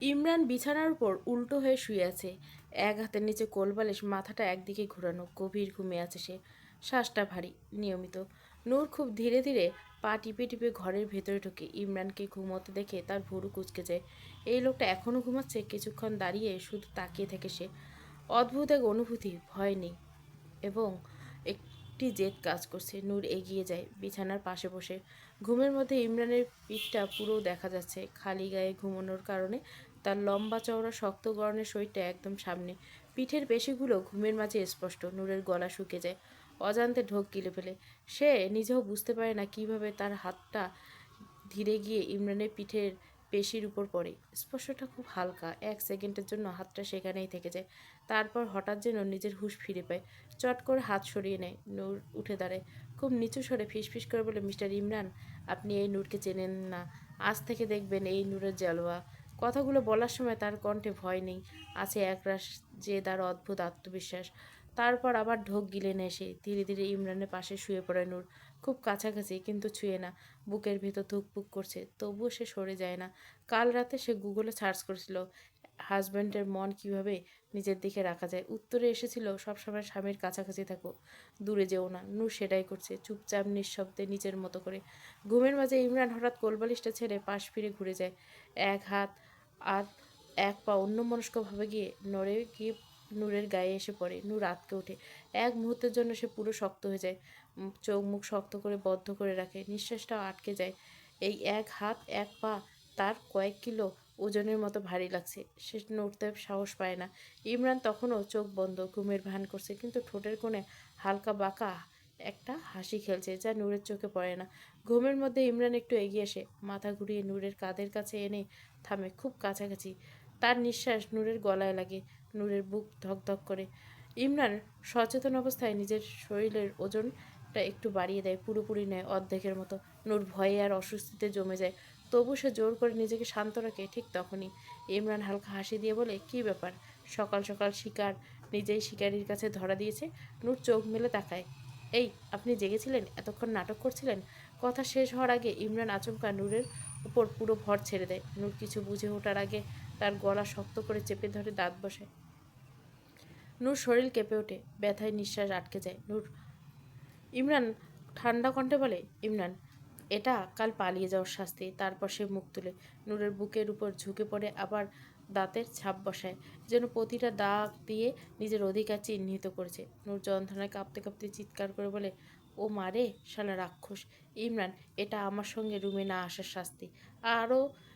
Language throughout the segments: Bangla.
ইমরান বিছানার উপর উল্টো হয়ে শুয়ে আছে। এক হাতের নিচে কোলবালিশ, মাথাটা একদিকে ঘোরানো, গভীর ঘুমে আছে সে। শ্বাসটা ভারী, নিয়মিত। নূর খুব ধীরে ধীরে পা টিপে টিপে ঘরের ভেতরে ঢোকে। ইমরানকে ঘুমোতে দেখে তার ভুরু কুঁচকে যায়। এই লোকটা এখনো ঘুমাচ্ছে? কিছুক্ষণ দাঁড়িয়ে শুধু তাকিয়ে থাকে সে। অদ্ভুত এক অনুভূতি, ভয় নেই এবং একটি জেদ কাজ করছে। নূর এগিয়ে যায়, বিছানার পাশে বসে। ঘুমের মধ্যে ইমরানের পিঠটা পুরো দেখা যাচ্ছে। খালি গায়ে ঘুমানোর কারণে তার লম্বা চওড়া শক্ত গড়নের শরীরটা একদম সামনে। পিঠের পেশিগুলো ঘুমের মাঝে স্পষ্ট। নূরের গলা শুকে যায়, অজান্তে ঢোক গিলে ফেলে। সে নিজেও বুঝতে পারে না কিভাবে তার হাতটা ধীরে গিয়ে ইমরানের পিঠের পেশির উপর পড়ে। স্পর্শটা খুব হালকা, 1 সেকেন্ডের জন্য হাতটা সেখানেই থেকে যায়। তারপর হঠাৎ যেন নিজের হুঁশ ফিরে পায়। চট করে হাত সরিয়ে নেয়। নূর উঠে দাঁড়ায়, খুব নিচু স্বরে ফিসফিস করে বলে, মিস্টার ইমরান, আপনি এই নূরকে চেনেন না। আজ থেকে দেখবেন এই নূরের জালওয়া। কথাগুলো বলার সময় তার কণ্ঠে ভয় নেই, আছে একরাশ জেদ আর অদ্ভুত আত্মবিশ্বাস। তারপর আবার ঢোক গিলে নেয় সে। ধীরে ধীরে ইমরানের পাশে শুয়ে পড়ে নূর। খুব কাছাকাছি, কিন্তু ছুঁয়ে না। বুকের ভেতর ধুকপুক করছে, তবুও সে সরে যায় না। কাল রাতে সে গুগলে সার্চ করেছিল হাজব্যান্ডের মন কিভাবে নিজের দিকে রাখা যায়। উত্তরে এসেছিল, সবসময় স্বামীর কাছাকাছি থাকো, দূরে যেও না। নূর সেটাই করছে, চুপচাপ নিঃশব্দে নিজের মতো করে। ঘুমের মাঝে ইমরান হঠাৎ কোলবালিশটা ছেড়ে পাশ ফিরে ঘুরে যায়। এক হাত আর এক পা অন্যমনস্কভাবে গিয়ে নড়ে গিয়ে নূরের গায়ে এসে পড়ে। নূর আঁতকে ওঠে। এক মুহূর্তের জন্য সে পুরো শক্ত হয়ে যায়। চোখ মুখ শক্ত করে বদ্ধ করে রাখে, নিঃশ্বাসটাও আটকে যায়। এই এক হাত এক পা তার কয়েক কিলো ওজনের মতো ভারী লাগছে। সে নড়তে সাহস পায় না। ইমরান তখনও চোখ বন্ধ, ঘুমের ভান করছে, কিন্তু ঠোঁটের কোণে হালকা বাঁকা একটা হাসি খেলছে, যা নূরের চোখে পড়ে না। ঘুমের মধ্যে ইমরান একটু এগিয়ে আসে, মাথা ঘুরিয়ে নূরের কাঁধের কাছে এনে থামে, খুব কাছাকাছি। তার নিঃশ্বাস নূরের গলায় লাগে, নূরের বুক ধকধক করে। ইমরান সচেতন অবস্থায় নিজের শরীরের ওজনটা একটু বাড়িয়ে দেয়, পুরোপুরি নয়, অর্ধেকের মতো। নূর ভয়ে আর অস্বস্তিতে জমে যায়, তবু সে জোর করে নিজেকে শান্ত রাখে। ঠিক তখনই ইমরান হালকা হাসি দিয়ে বলে, কী ব্যাপার? সকাল সকাল শিকার নিজেই শিকারির কাছে ধরা দিয়েছে। নূর চোখ মেলে তাকায়। এই, আপনি জেগেছিলেন? এতক্ষণ নাটক করছিলেন? কথা শেষ হওয়ার আগে ইমরান আচমকা নূরের উপর পুরো ভর ছেড়ে দেয়। নূর কিছু বুঝে ওঠার আগে তার গলা শক্ত করে চেপে ধরে দাঁত বসায়। নূর শরীর কেঁপে ওঠে, ব্যথায় নিঃশ্বাস আটকে যায়। ইমরান ঠান্ডা কণ্ঠে বলে, ইমরান, এটা কাল পালিয়ে যাওয়ার শাস্তি। তারপর সে মুখ তুলে নূরের বুকের উপর ঝুঁকে পড়ে, আবার দাঁতের ছাপ বসায়, যেন প্রতিটা দাগ দিয়ে নিজের অধিকার চিহ্নিত করেছে। নূর যন্ত্রণায় কাঁপতে কাঁপতে চিৎকার করে বলে, ও মারে, শালা রাক্ষস! ইমরান, এটা আমার সঙ্গে রুমে না আসার শাস্তি।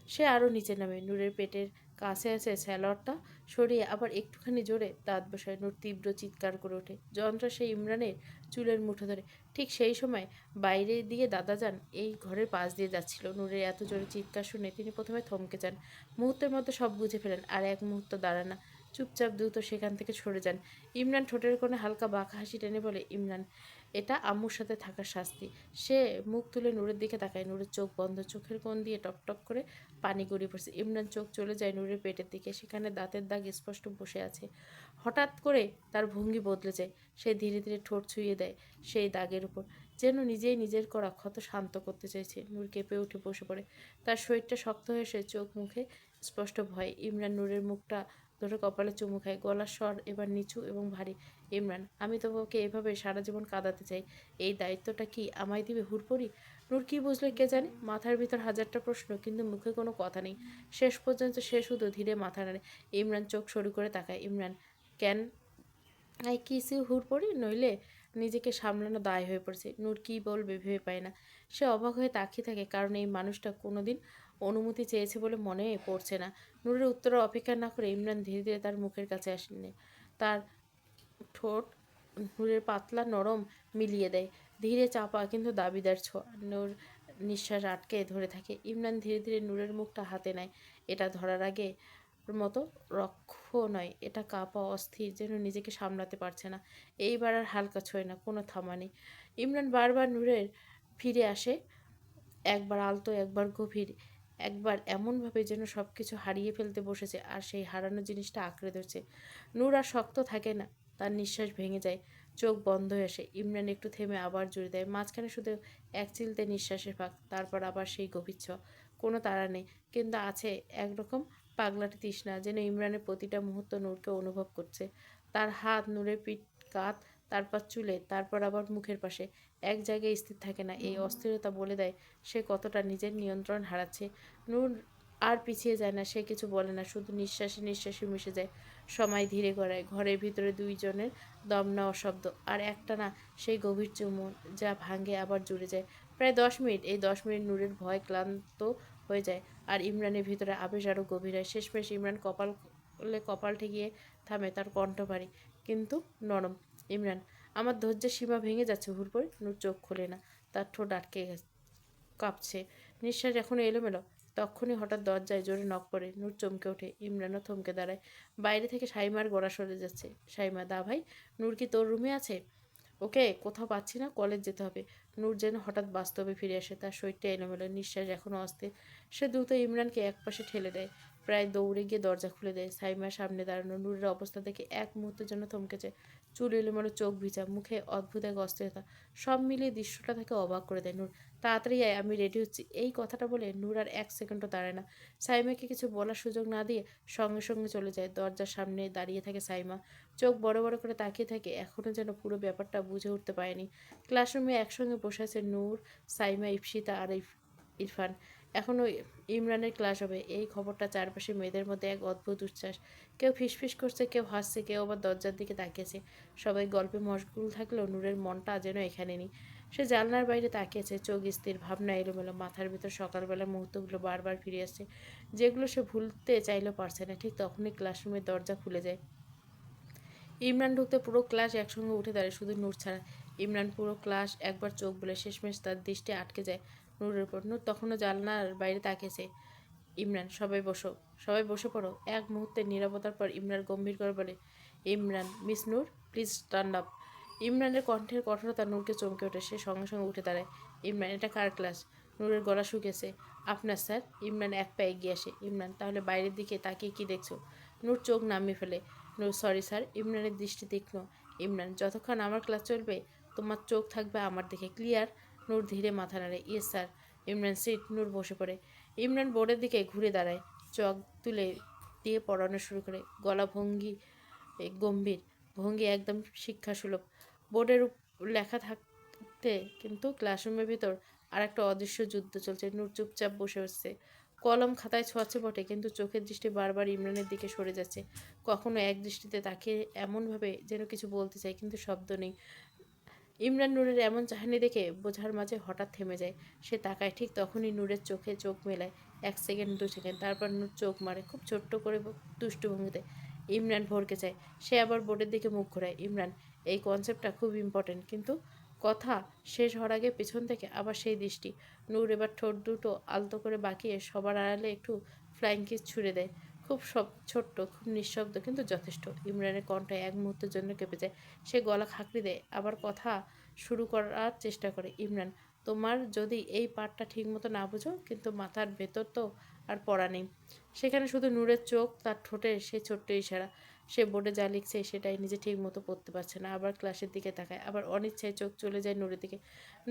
সে আরও নিচে নামে, নূরের পেটের কাছে আছে স্যালোয়ারটা সরিয়ে আবার একটুখানি জোরে দাঁত বসায়। নূর তীব্র চিৎকার করে ওঠে, যন্ত্র সে ইমরানের চুলের মুঠো ধরে। ঠিক সেই সময় বাইরে দিয়ে দাদাজান এই ঘরের পাশ দিয়ে যাচ্ছিল। নূরের এত জোরে চিৎকার শুনে তিনি প্রথমে থমকে যান, মুহূর্তের মধ্যে সব বুঝে ফেলেন, আর এক মুহূর্ত দাঁড়ান না, চুপচাপ দ্রুত সেখান থেকে সরে যান। ইমরান ঠোঁটের কোণে হালকা বাঁকা হাসি টেনে বলে, ইমরান, এটা আম্মুর সাথে থাকার শাস্তি। সে মুখ তুলে নূরের দিকে তাকায়। নূরের চোখ বন্ধ, চোখের কোণ দিয়ে টপ টপ করে পানি গড়িয়ে পড়ছে। ইমরান চোখ চলে যায় নূরের পেটের দিকে, সেখানে দাঁতের দাগ স্পষ্ট বসে আছে। হঠাৎ করে তার ভঙ্গি বদলে যায়, সে ধীরে ধীরে ঠোঁট ছুঁয়ে দেয় সেই দাগের উপর, যেন নিজেই নিজের করা ক্ষত শান্ত করতে চাইছে। নূর কেঁপে উঠে বসে পড়ে, তার শরীরটা শক্ত হয়ে এসে চোখ মুখে স্পষ্ট ভয়। ইমরান নূরের মুখটা ধরে কপালে চুমু খায়, গলার স্বর এবার নিচু এবং ভারী। ইমরান, আমি তোমাকে এভাবে সারা জীবন কাঁদাতে চাই, এই দায়িত্বটা কি আমায় দিবে হুড়পড়ি? নূর কি বুঝলে কে জানে, মাথার ভিতর হাজারটা প্রশ্ন, কিন্তু মুখে কোনো কথা নেই। শেষ পর্যন্ত সে শুধু ধীরে মাথা নাড়ে। ইমরান চোখ সরু করে তাকায়। Imran, can I kiss you হুড়পড়ি? নইলে নিজেকে সামলানো দায় হয়ে পড়েছে। নূর কী বলবে ভেবে পায় না। সে অবাক হয়ে তাকিয়ে থাকে, কারণ এই মানুষটা কোনোদিন অনুমতি চেয়েছে বলে মনে পড়ছে না। নূরের উত্তরে অপেক্ষা না করে ইমরান ধীরে ধীরে তার মুখের কাছে আসেন। তার ঠোঁট নূরের পাতলা নরম মিলিয়ে দেয়, ধীরে চাপা কিন্তু দাবিদার ছোঁয়া। নূর নিঃশ্বাস আটকে ধরে থাকে। ইমরান ধীরে ধীরে নূরের মুখটা হাতে নেয়। এটা ধরার আগে মতো রক্ষ নয়, এটা কাঁপা, অস্থির, যেন নিজেকে সামলাতে পারছে না। এইবার আর হালকা ছোঁয় না, কোনো থামা নেই। ইমরান বারবার নূরের ফিরে আসে, একবার আলতো, একবার গভীর, একবার এমনভাবে যেন সব কিছু হারিয়ে ফেলতে বসেছে আর সেই হারানো জিনিসটা আঁকড়ে ধরছে। নূর আর শক্ত থাকে না, তার নিঃশ্বাস ভেঙে যায়, চোখ বন্ধ হয়ে আসে। ইমরান একটু থেমে আবার জুড়ে দেয়, মাঝখানে শুধু এক চিলতে নিঃশ্বাসের ফাঁক, তারপর আবার সেই গভীর ছ। কোনো তাড়া নেই, কিন্তু আছে একরকম পাগলাটে তৃষ্ণা, যেন ইমরানের প্রতিটা মুহূর্ত নূরকে অনুভব করছে। তার হাত নূরের পিঠ, কাঁধ, তারপর চুলে, তারপর আবার মুখের পাশে। এক জায়গায় স্থির থাকে না। এই অস্থিরতা বলে দেয় সে কতটা নিজের নিয়ন্ত্রণ হারাচ্ছে। নূর আর পিছিয়ে যায় না, সে কিছু বলে না, শুধু নিঃশ্বাসে নিঃশ্বাসে মিশে যায়। সময় ধীরে গড়ায়, ঘরের ভিতরে দুইজনের দম নেওয়া শব্দ, আর একটা না সেই গভীর চুম্বন, যা ভাঙে আবার জুড়ে যায়। প্রায় 10 মিনিট। এই 10 মিনিট নূরের ভয় ক্লান্ত হয়ে যায়, আর ইমরানের ভিতরে আবেশ আরও গভীর হয়। শেষমেশ ইমরান কপাল ঠেকিয়ে থামে, তার কণ্ঠ ভারী কিন্তু নরম। ইমরান, আমার ধৈর্যের সীমা ভেঙে যাচ্ছে হুড়পড়। নূর চোখ খোলে না, তার ঠোঁট আটকে গেছে, কাঁপছে, নিঃশ্বাস এখনো এলোমেলো। তখনই হঠাৎ দরজায় জোরে নক করে। নূর চমকে ওঠে, ইমরানও থমকে দাঁড়ায়। বাইরে থেকে শাইমার গড়া সরে যাচ্ছে। শাইমা, দা ভাই, নূর কি তোর রুমে আছে? ওকে কোথাও পাচ্ছি না, কলেজ যেতে হবে। নূর যেন হঠাৎ বাস্তবে ফিরে আসে, তার শরীরটা এলোমেলো, নিঃশ্বাস এখনও অস্থির। সে দ্রুত ইমরানকে একপাশে ঠেলে দেয়, প্রায় দৌড়ে গিয়ে দরজা খুলে দেয়। সাইমার সামনে দাঁড়ানো নূরের অবস্থা দেখে এক মুহূর্তের জন্য থমকেছে। চুল এলোমেলো, চোখ ভিজা, মুখে অদ্ভুত এক অস্থিরতা। সব মিলিয়ে দৃশ্যটা তাকে অবাক করে দেয়। নূর, তাড়াতাড়ি আয়, আমি রেডি হচ্ছি। এই কথাটা বলে নূর আর এক সেকেন্ডও দাঁড়ায় না। সাইমাকে কিছু বলার সুযোগ না দিয়ে সঙ্গে সঙ্গে চলে যায়। দরজার সামনে দাঁড়িয়ে থাকে সাইমা, চোখ বড় বড় করে তাকিয়ে থাকে, এখনও যেন পুরো ব্যাপারটা বুঝে উঠতে পারেনি। ক্লাসরুমে একসঙ্গে বসে আছে নূর, সাইমা, ইপসিতা আর ইরফান। এখনও ইমরানের ক্লাস হবে, এই খবরটা চারপাশে মেয়েদের মধ্যে এক অদ্ভুত উচ্ছ্বাস। কেউ ফিসফিস করছে, কেউ হাসছে, কেউ আবার দরজার দিকে তাকিয়েছে। সবাই গল্পে মশগুল থাকলেও নূরের মনটা যেন এখানে নেই। সে জানলার বাইরে তাকিয়েছে, চোখ স্থির, ভাবনা এলোমেলো, মাথার ভিতর সকালবেলার মুহূর্তগুলো বারবার ফিরে আসছে, যেগুলো সে ভুলতে চাইলেও পারছে না। ঠিক তখনই ক্লাসরুমের দরজা খুলে যায়। ইমরান ঢুকতে পুরো ক্লাস একসঙ্গে উঠে দাঁড়ায়, শুধু নূর ছাড়া। ইমরান পুরো ক্লাস একবার চোখ বলে, শেষমেশ তার দৃষ্টি আটকে যায় নূরের উপর। নূর তখনও জানলার বাইরে তাকিয়েছে। ইমরান, সবাই বসো, সবাই বসে পড়ো। এক মুহূর্তের নীরবতার পর ইমরান গম্ভীর করে বলে, Imran, miss Noor, please stand up. ইমরানের কণ্ঠের কঠোরতা নূরকে চমকে ওঠে। সে সঙ্গে সঙ্গে উঠে দাঁড়ায়। ইমরান, এটা কার ক্লাস? নূরের গলা শুকেছে। আপনার স্যার। ইমরান এক পা এগিয়ে আসে। ইমরান, তাহলে বাইরের দিকে তাকিয়ে কি দেখছো? নূর চোখ নামিয়ে ফেলে। নূর, সরি স্যার। ইমরানের দৃষ্টি তীক্ষ্ণ। ইমরান, যতক্ষণ আমার ক্লাস চলবে তোমার চোখ থাকবে আমার দিকে, ক্লিয়ার? নূর ধীরে মাথা নাড়ে, ইয়েস স্যার। ইমরান, সিট। নূর বসে পড়ে। ইমরান বোর্ডের দিকে ঘুরে দাঁড়ায়, চোখ তুলে দিয়ে পড়ানো শুরু করে। গলা ভঙ্গি গম্ভীর, ভঙ্গি একদম শিক্ষাসুলভ। বোর্ডের লেখা থাকতে কিন্তু ক্লাসরুমের ভিতর আর একটা অদৃশ্য যুদ্ধ চলছে। নূর চুপচাপ বসে হচ্ছে, কলম খাতায় ছোঁয়াচ্ছে বটে, কিন্তু চোখের দৃষ্টি বারবার ইমরানের দিকে সরে যাচ্ছে। কখনো এক দৃষ্টিতে তাকে এমনভাবে যেন কিছু বলতে চায়, কিন্তু শব্দ নেই। ইমরান নূরের এমন চাহনি দেখে বোঝার মাঝে হঠাৎ থেমে যায়। সে তাকায়, ঠিক তখনই নূরের চোখে চোখ মেলায়। 1 সেকেন্ড, 2 সেকেন্ড, তারপর নূর চোখ মারে খুব ছোট্ট করে, দুষ্টু ভঙ্গিতে। ইমরান ভরকে যায়। সে আবার বোর্ডের দিকে মুখ ঘোরায়। ইমরান, এই কনসেপ্টটা খুব ইম্পর্টেন্ট, কিন্তু কথা শেষ হওয়ার আগে পেছন থেকে আবার সেই দৃষ্টি। নূর এবার ঠোঁট দুটো আলতো করে বাঁকিয়ে সবার আড়ালে একটু ফ্লাইং কিস ছুড়ে দেয়। খুব ছোট্ট, খুব নিঃশব্দ, কিন্তু যথেষ্ট। ইমরানের কণ্ঠ এক মুহূর্তের জন্য কেঁপে যায়। সে গলা খাঁকড়ি দেয়, আবার কথা শুরু করার চেষ্টা করে। ইমরান, তোমার যদি এই পার্টটা ঠিক মতো না বুঝো, কিন্তু মাথার ভেতর তো আর পড়া নেই। সেখানে শুধু নূরের চোখ, তার ঠোঁটের সেই ছোট্ট ইশারা। সে বোর্ডে যা লিখছে সেটাই নিজে ঠিক মতো পড়তে পারছে না। আবার ক্লাসের দিকে তাকায়, আবার অনিচ্ছায় চোখ চলে যায় নূরের দিকে।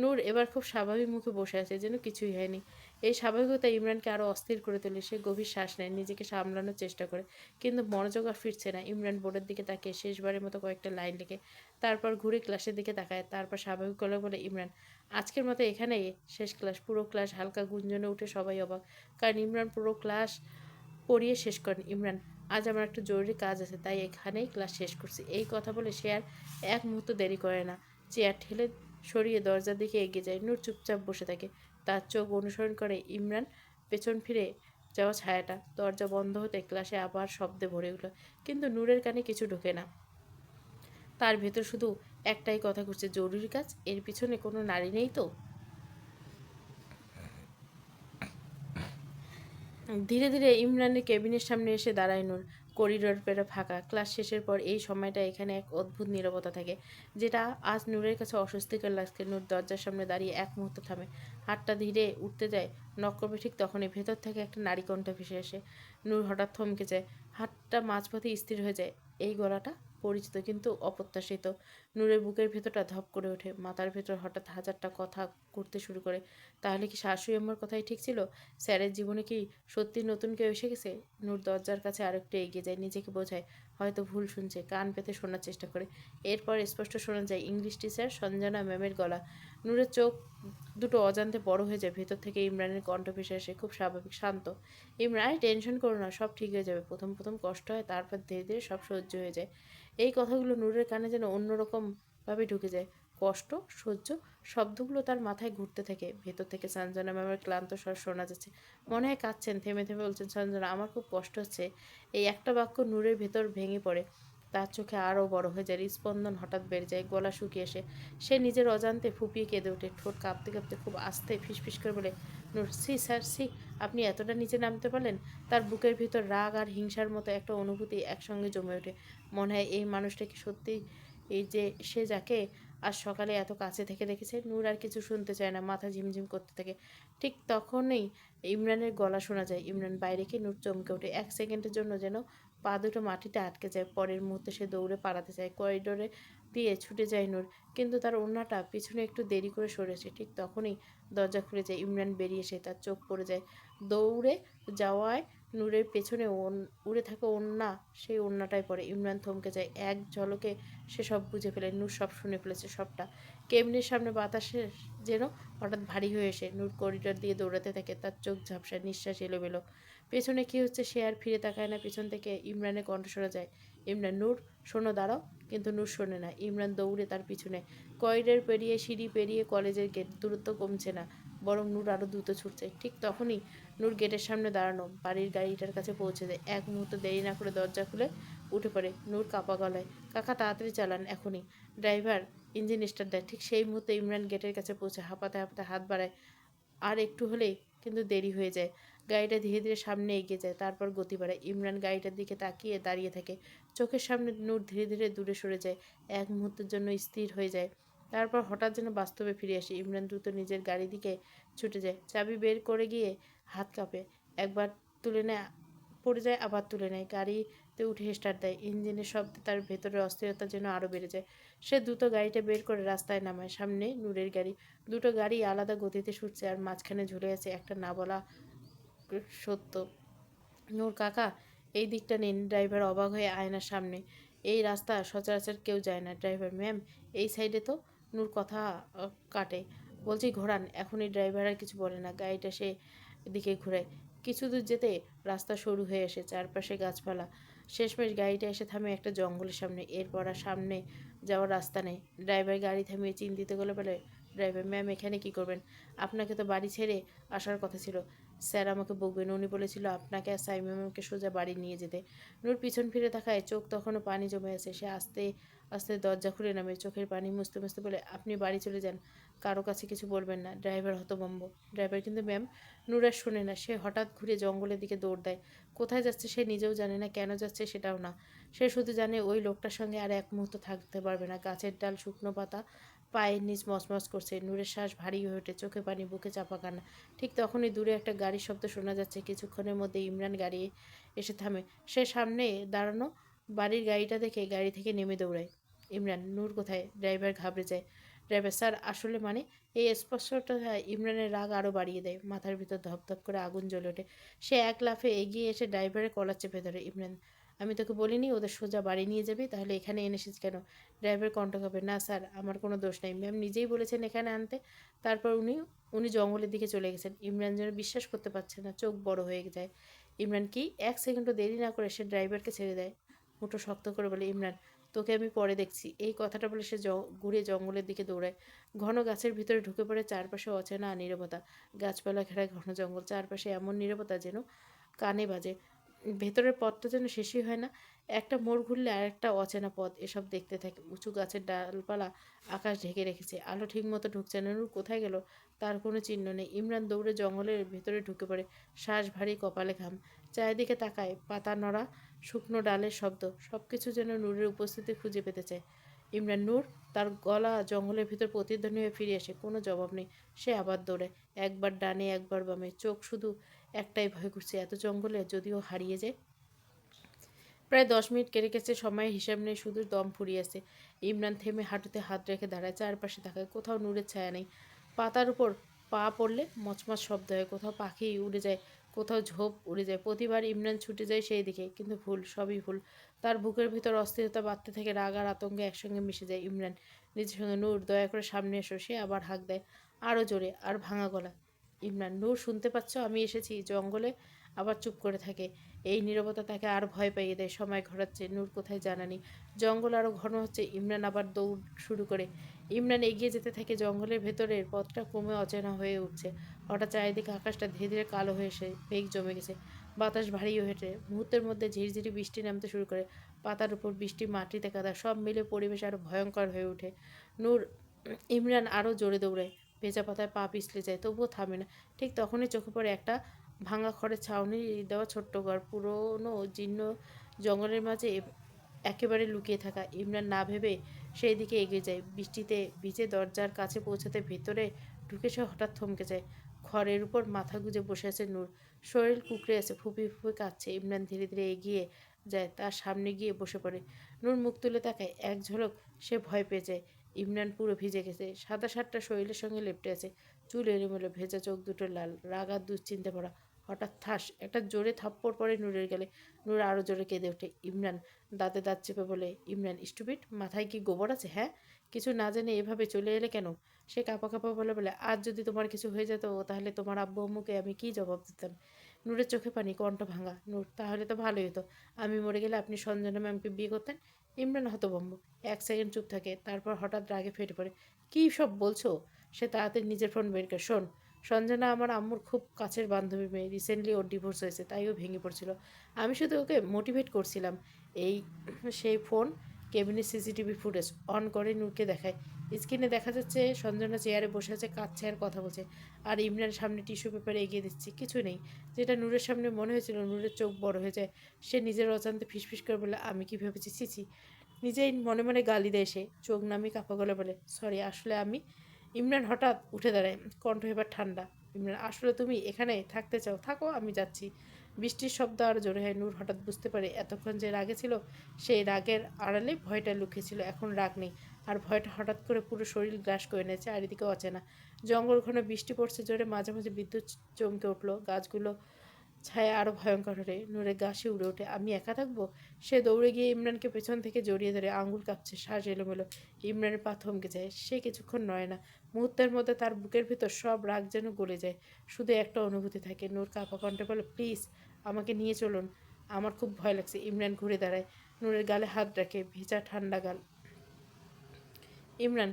নূর এবার খুব স্বাভাবিক মুখে বসে আছে, যেন কিছুই হয়নি। এই স্বাভাবিকতা ইমরানকে আরও অস্থির করে তোলে। সে গভীর শ্বাস নেয়, নিজেকে সামলানোর চেষ্টা করে, কিন্তু মনোযোগ আর ফিরছে না। ইমরান বোর্ডের দিকে তাকিয়ে শেষবারের মতো কয়েকটা লাইন লিখে, তারপর ঘুরে ক্লাসের দিকে তাকায়, তারপর স্বাভাবিক গলায় বলে, ইমরান, আজকের মতো এখানেই শেষ ক্লাস। পুরো ক্লাস হালকা গুঞ্জনে উঠে সবাই অবাক, কারণ ইমরান পুরো ক্লাস পড়িয়ে শেষ করেন। ইমরান, আজ আমার একটা জরুরি কাজ আছে, তাই এখানেই ক্লাস শেষ করছি। এই কথা বলে সে আর এক মুহূর্ত দেরি করে না, চেয়ার ঠেলে সরিয়ে দরজার দিকে এগিয়ে যায়। নূর চুপচাপ বসে থাকে, তার চোখ অনুসরণ করে ইমরান পেছন ফিরে যাওয়া ছায়াটা। দরজা বন্ধ হতে ক্লাসে আবার শব্দে ভরে উঠল, কিন্তু নূরের কানে কিছু ঢোকে না। তার ভেতর শুধু একটাই কথা ঘুরছে, জরুরি কাজ, এর পিছনে কোনো নারী নেই তো? ধীরে ধীরে ইমরানের কেবিনের সামনে এসে দাঁড়ায় নূর। করিডোর পেরো ফাঁকা। ক্লাস শেষের পর এই সময়টা এখানে এক অদ্ভুত নীরবতা থাকে, যেটা আজ নূরের কাছে অস্বস্তিকর লাগছে। নূর দরজার সামনে দাঁড়িয়ে এক মুহূর্ত থামে, হাতটা ধীরে উঠতে যায়, নক করবে ঠিক তখনই ভেতর থেকে একটা নারী কণ্ঠ ভেসে আসে। নূর হঠাৎ থমকে যায়, হাতটা মাঝপথে স্থির হয়ে যায়। এই গলাটা, পরিচিত কিন্তু অপ্রত্যাশিত। নূরের বুকের ভেতরটা ধপ করে ওঠে, মাথার ভেতর হঠাৎ হাজারটা কথা ঘুরতে শুরু করে। তাহলে কি শাশুড়ি আম্মার কথাই ঠিক ছিল? স্যারের জীবনে কি সত্যি নতুন কেউ এসে গেছে? নূর দরজার কাছে আরেকটু এগিয়ে যায়, নিজেকে বোঝায় হয়তো ভুল শুনছে। কান পেতে শোনার চেষ্টা করে। এরপর স্পষ্ট শোনা যায় ইংলিশ টিচার সঞ্জনা ম্যামের গলা। নূরের চোখ দুটো অজান্তে বড় হয়ে যায়। ভেতর থেকে ইমরানের কণ্ঠ ভেসে আসে, খুব স্বাভাবিক, শান্ত। ইমরান, টেনশন করো না, সব ঠিক হয়ে যাবে। প্রথম প্রথম কষ্ট হয়, তারপর ধীরে ধীরে সব সহ্য হয়ে যায়। এই কথাগুলো নূরের কানে যেন অন্যরকম ভাবে ঢুকে যায়। কষ্ট, সহ্য, শব্দগুলো তার মাথায় ঘুরতে থাকে। ভেতর থেকে সঞ্জনা ম্যামের ক্লান্ত স্বর শোনা যাচ্ছে। মনে হয় কাঁদছেন। থেমে থেমে বলছেন, সঞ্জনা, আমার খুব কষ্ট হচ্ছে। এই একটা বাক্য নূরের ভেতর ভেঙে পড়ে। তার চোখে আরও বড় হয়ে যায়, স্পন্দন হঠাৎ বেড়ে যায়, গলা শুকিয়ে আসে। সে নিজের অজান্তে ফুপিয়ে কেঁদে ওঠে, ঠোঁট কাঁপতে কাঁপতে খুব আস্তে ফিসফিস করে বলে, নূর, সি স্যার, সি, আপনি এতটা নিচে নামতে পারলেন? তার বুকের ভিতর রাগ আর হিংসার মতো একটা অনুভূতি একসঙ্গে জমে ওঠে। মনে হয় এই মানুষটা কি সত্যি এই যে সে যাকে আজ সকালে এত কাছে থেকে দেখেছে? নূর আর কিছু শুনতে চায় না, মাথা ঝিমঝিম করতে থাকে। ঠিক তখনই ইমরানের গলা শোনা যায়। ইমরান বাইরে গিয়ে নূর চমকে ওঠে। এক সেকেন্ডের জন্য যেন পা দুটো মাটিতে আটকে যায়। পরের মুহূর্তে সে দৌড়ে পালাতে যায়। করিডোরে দিয়ে ছুটে যায় নূর, কিন্তু তার ওড়নাটা পিছনে একটু দেরি করে সরেছে। ঠিক তখনই দরজা খুলে যায়। ইমরান বেরিয়ে এসে তার চোখ পড়ে যায় দৌড়ে যাওয়ায় নূরের পেছনে উড়ে থাকা ওড়না, সেই ওড়নাটাই পড়ে। ইমরান থমকে যায়। এক ঝলকে সে সব বুঝে ফেলে। নূর সব শুনে ফেলেছে, সবটা। কেবিনের সামনে বাতাসে যেন হঠাৎ ভারী হয়ে এসে নূর করিডোর দিয়ে দৌড়াতে থাকে। তার চোখ ঝাপসা, নিঃশ্বাস এলোমেলো। পেছনে কি হচ্ছে সে আর ফিরে তাকায় না। পেছন থেকে ইমরানের কণ্ঠ শোনা যায়, ইমরান, নূর, শোনো, দাঁড়াও। কিন্তু নূর শোনে না। ইমরান দৌড়ে তার পিছনে। করিডোর পেরিয়ে, সিঁড়ি পেরিয়ে কলেজের গেট। দূরত্ব কমছে না, বরং নূর আরও দ্রুত ছুটছে। ঠিক তখনই নূর গেটের সামনে দাঁড়ানো বাড়ির গাড়িটার কাছে পৌঁছে যায়। এক মুহূর্ত দেরি না করে দরজা খুলে উঠে পড়ে নূর কাঁপা গলায়, কাকা, তাড়াতাড়ি চালান, এখনই। ড্রাইভার ইঞ্জিন স্টার্ট দেয়। ঠিক সেই মুহূর্তে ইমরান গেটের কাছে পৌঁছে হাঁপাতে হাঁপাতে হাত বাড়ায়। আর একটু হলেই কিন্তু দেরি হয়ে যায়। গাড়িটা ধীরে ধীরে সামনে এগিয়ে যায়, তারপর গতি বাড়ায়। ইমরান গাড়িটার দিকে তাকিয়ে দাঁড়িয়ে থাকে। চোখের সামনে নূর ধীরে ধীরে দূরে সরে যায়। এক মুহূর্তের জন্য স্থির হয়ে যায়, তারপর হঠাৎ যেন বাস্তবে ফিরে আসে। ইমরান দ্রুত নিজের গাড়ি দিকে ছুটে যায়। চাবি বের করে গিয়ে হাত কাঁপে। একবার তুলে নেয়, পড়ে যায়, আবার তুলে নেয়। গাড়িতে উঠে স্টার্ট দেয়। ইঞ্জিনের শব্দে তার ভেতরের অস্থিরতা যেন আরও বেড়ে যায়। সে দ্রুত গাড়িটা বের করে রাস্তায় নামায়। সামনে নূরের গাড়ি। দুটো গাড়ি আলাদা গতিতে ছুটছে, আর মাঝখানে ঝুলে আছে একটা না বলা সত্য। নূর, কাকা, এই দিকটা নিন। ড্রাইভার অবাক হয়ে আয়নার সামনে। এই রাস্তা সচরাচর কেউ যায় না। ড্রাইভার, ম্যাম, এই সাইডে তো। নূর কথা কাটে, বলছি ঘোরান। এখনই ড্রাইভার আর কিছু বলে না। গাড়িটা সে দিকে ঘুরায়। কিছু দূর যেতে রাস্তা সরু হয়ে আসে, চারপাশে গাছপালা। শেষমেশ গাড়িটা এসে থামে একটা জঙ্গলের সামনে। এরপর আর সামনে যাওয়ার রাস্তা নেই। ড্রাইভার গাড়ি থামিয়ে চিন্তিত গলে বলে, ড্রাইভার, ম্যাম, এখানে কি করবেন? আপনাকে তো বাড়ি ছেড়ে আসার কথা ছিল। স্যার আমাকে বকবেন। উনি বলেছিল আপনাকে আর সাইমা ম্যামকে সোজা বাড়ি নিয়ে যেতে। নূর পিছন ফিরে তাকায়, চোখ তখনও পানি জমে আছে। সে আস্তে আস্তে দরজা খুলে নামে, চোখের পানি মুছতে মুছতে বলে, আপনি বাড়ি চলে যান, কারো কাছে কিছু বলবেন না। ড্রাইভার হতভম্ব। ড্রাইভার, কিন্তু ম্যাম। নূর আর শোনে না। সে হঠাৎ ঘুরে জঙ্গলের দিকে দৌড় দেয়। কোথায় যাচ্ছে সে নিজেও জানে না, কেন যাচ্ছে সেটাও না। সে শুধু জানে ওই লোকটার সঙ্গে আর এক মুহূর্ত থাকতে পারবে না। গাছের ডাল, শুকনো পাতা পায়ের নিচ মচমচ করছে। নূরের শ্বাস ভারী হয়ে ওঠে, চোখে পানি, বুকে চাপা কান্না। ঠিক তখনই দূরে একটা গাড়ির শব্দ শোনা যাচ্ছে। কিছুক্ষণের মধ্যে ইমরান গাড়ি এসে থামে। সে সামনে দাঁড়ানো বাড়ির গাড়িটা দেখে গাড়ি থেকে নেমে দৌড়ায়। ইমরান, নূর কোথায়? ড্রাইভার ঘাবড়ে যায়। ড্রাইভার, স্যার, আসলে মানে। এই স্পর্শটা ইমরানের রাগ আরও বাড়িয়ে দেয়। মাথার ভিতর ধপধপ করে আগুন জ্বলে ওঠে। সে এক লাফে এগিয়ে এসে ড্রাইভারের কলার চেপে ধরে। ইমরান, আমি তোকে বলিনি ওদের সোজা বাড়ি নিয়ে যাবি? তাহলে এখানে এনেছিস কেন? ড্রাইভার কণ্ঠ কাঁপে, না স্যার, আমার কোনো দোষ নেই। ম্যাম নিজেই বলেছেন এখানে আনতে। তারপর উনি উনি জঙ্গলের দিকে চলে গেছেন। ইমরান যেন বিশ্বাস করতে পারছে না, চোখ বড় হয়ে যায়। ইমরান কি? এক সেকেন্ডও দেরি না করে সে ড্রাইভারকে ছেড়ে দেয়। মুঠো শক্ত করে বলে, ইমরান, তোকে আমি পরে দেখছি। এই কথাটা বলে সে ঘুরে জঙ্গলের দিকে দৌড়ায়। ঘন গাছের ভিতরে ঢুকে পড়ে। চারপাশে অচেনা নীরবতা। গাছপালা ঘেরা ঘন জঙ্গল। চারপাশে এমন নীরবতা যেন কানে বাজে। ভেতরের পথটা যেন শেষই হয় না। একটা মোড় ঘুরলে আর একটা অচেনা পথ। এসব দেখতে থাকে। উঁচু গাছের ডালপালা আকাশ ঢেকে রেখেছে। আলো ঠিকমতো ঢুকছে না। নূর কোথায় গেল তার কোনো চিহ্ন নেই। ইমরান দৌড়ে জঙ্গলের ভেতরে ঢুকে পড়ে। শ্বাস ভারী, কপালে ঘাম। চারিদিকে তাকায়, পাতা নড়া, শুকনো ডালের শব্দ, সব কিছু যেন নূরের উপস্থিতি খুঁজে পেতে চায়। ইমরান, নূর। তার গলা জঙ্গলের ভিতর প্রতিধ্বনি হয়ে ফিরে আসে। কোনো জবাব নেই। সে আবার দৌড়ায়। একবার ডানে, একবার বামে। চোখ শুধু একটাই ভয় করছে, এত জঙ্গলে যদিও হারিয়ে যায়। প্রায় 10 মিনিট কেটে গেছে, সময়ের হিসাব নেই, শুধু দম ফুরিয়েছে। ইমরান থেমে হাঁটুতে হাত রেখে দাঁড়ায়, চারপাশে তাকায়, কোথাও নূরের ছায়া নেই। পাতার উপর পা পড়লে মচমচ শব্দ হয়, কোথাও পাখি উড়ে যায়, কোথাও ঝোপ উড়ে যায়। প্রতিবার ইমরান ছুটে যায় সেই দিকে, কিন্তু ভুল, সবই ভুল। তার বুকের ভিতর অস্থিরতা বাড়তে থাকে, রাগ আর আতঙ্কে একসঙ্গে মিশে যায়। ইমরান নিজের সঙ্গে, নূর দয়া করে সামনে এসো। সে আবার হাঁক দেয়, আরও জোরে আর ভাঙা গলা। ইমরান, নূর শুনতে পাচ্ছ আমি এসেছি? জঙ্গলে। আবার চুপ করে থাকে। এই নীরবতা তাকে আর ভয় পাইয়ে দেয়। সময় ঘোরাচ্ছে, নূর কোথায় জানা নেই। জঙ্গল আরও ঘন হচ্ছে, ইমরান আবার দৌড় শুরু করে। ইমরান এগিয়ে যেতে থাকে, জঙ্গলের ভেতরের পথটা ক্রমে অচেনা হয়ে উঠছে। হঠাৎ চারিদিকে আকাশটা ধীরে ধীরে কালো হয়ে এসে মেঘ জমে গেছে। বাতাস ভারী হয়ে ওঠে, মুহূর্তের মধ্যে ঝিরঝিরি বৃষ্টি নামতে শুরু করে। পাতার উপর বৃষ্টি, মাটিতে কাদা, সব মিলে পরিবেশ আরও ভয়ঙ্কর হয়ে ওঠে। নূর ইমরান আরও জোরে দৌড়ায়, ভেজা পাতায় পা পিছলে যায়, তবুও থামে না। ঠিক তখনই চোখে পড়ে একটা ভাঙা খড়ের ছাউনি দেওয়া ছোট্ট ঘর, পুরনো জীর্ণ, জঙ্গলের মাঝে একেবারে লুকিয়ে থাকা। ইমরান না ভেবে সেই দিকে এগিয়ে যায়। বৃষ্টিতে ভিজে দরজার কাছে পৌঁছাতে ভেতরে ঢুকে সে হঠাৎ থমকে যায়। খড়ের উপর মাথা গুজে বসে আছে নূর, শরীর কুকড়ে আছে, ফুঁপিয়ে ফুঁপিয়ে কাঁদছে। ইমরান ধীরে ধীরে এগিয়ে যায়, তার সামনে গিয়ে বসে পড়ে। নূর মুখ তুলে তাকায়, এক ঝলক সে ভয় পেয়ে যায়। ইমরান পুরো ভিজে গেছে, সাদা শার্টটা শরীরের সঙ্গে লেপ্টে আছে, চুল এলোমেলো, ভেজা চোখ দুটো লাল, রাগ আর দুশ্চিন্তে ভরা। হঠাৎ ঠাস একটা জোরে থাপ্পড় পড়ে নূরের গেলে। নূর আরও জোরে কেঁদে ওঠে। ইমরান দাঁতে দাঁত চেপে বলে, ইমরান স্টুপিড, মাথায় কি গোবর আছে? হ্যাঁ, কিছু না জেনে এভাবে চলে এলে কেন? সে কাঁপা কাঁপা বলে, আজ যদি তোমার কিছু হয়ে যেত, তাহলে তোমার আব্বু আম্মুকে আমি কি জবাব দিতাম? নূরের চোখে পানি, কণ্ঠ ভাঙা। নূর, তাহলে তো ভালোই হতো, আমি মরে গেলে আপনি সঞ্জনা ম্যামকে বিয়ে করতেন। ইমরান হতভম্ব, 1 সেকেন্ড চুপ থাকে, তারপর হঠাৎ রাগে ফেটে পড়ে, কী সব বলছো? সে তাড়াতাড়ি নিজের ফোন বের করে, শোন, সঞ্জনা আমার আম্মুর খুব কাছের বান্ধবী মেয়ে, রিসেন্টলি ওর ডিভোর্স হয়েছে, তাই ও ভেঙে পড়ছিল। আমি শুধু ওকে মোটিভেট করছিলাম। এই সেই ফোন কেবিনের সিসিটিভি ফুটেজ অন করে নূরকে দেখায়। স্ক্রিনে দেখা যাচ্ছে সঞ্জনা চেয়ারে বসে আছে, কাঁদছে আর কথা বলছে, আর ইমরান সামনে টিস্যু পেপার এগিয়ে দিচ্ছে। কিছু নেই, যেটা নূরের সামনে মনে হয়েছিল। নূরের চোখ বড় হয়ে যায়, সে নিজের অজান্তে ফিসফিস করে বলে, আমি কি ভেবেছি? ছিছি। নিজেই মনে মনে গালি দেয় সে, চোখ নামিয়ে কাপা গলে বলে, সরি, আসলে আমি। ইমরান হঠাৎ উঠে দাঁড়ায়, কণ্ঠ এবার ঠান্ডা। ইমরান, আসলে তুমি এখানে থাকতে চাও? থাকো, আমি যাচ্ছি। বৃষ্টির শব্দ আরও জোরে হয়। নূর হঠাৎ বুঝতে পারে, এতক্ষণ যে রাগে ছিল, সেই রাগের আড়ালে ভয়টা লুকিয়েছিল। এখন রাগ নেই, আর ভয়টা হঠাৎ করে পুরো শরীর গ্রাস করে নিয়েছে। চারিদিকে অচেনা জঙ্গল, ঘন বৃষ্টি পড়ছে জোরে, মাঝে মাঝে বিদ্যুৎ চমকে উঠলো, গাছগুলো ছায়া আরও ভয়ঙ্কর হলে। নূরের গা শিউরে ওঠে, আমি একা থাকবো? সে দৌড়ে গিয়ে ইমরানকে পেছন থেকে জড়িয়ে ধরে, আঙুল কাঁপছে, শ্বাস এলোমেলো। ইমরানের পা থমকে যায়, সে কিছুক্ষণ নয় না। মুহূর্তের মধ্যে তার বুকের ভিতর সব রাগ যেন গলে যায়, শুধু একটা অনুভূতি থাকে। নূর কাঁপা কণ্ঠে বলে, প্লিজ আমাকে নিয়ে চলুন, আমার খুব ভয় লাগছে। ইমরান ঘুরে দাঁড়ায়, নূরের গালে হাত রাখে, ভেজা ঠান্ডা গাল। ইমরান,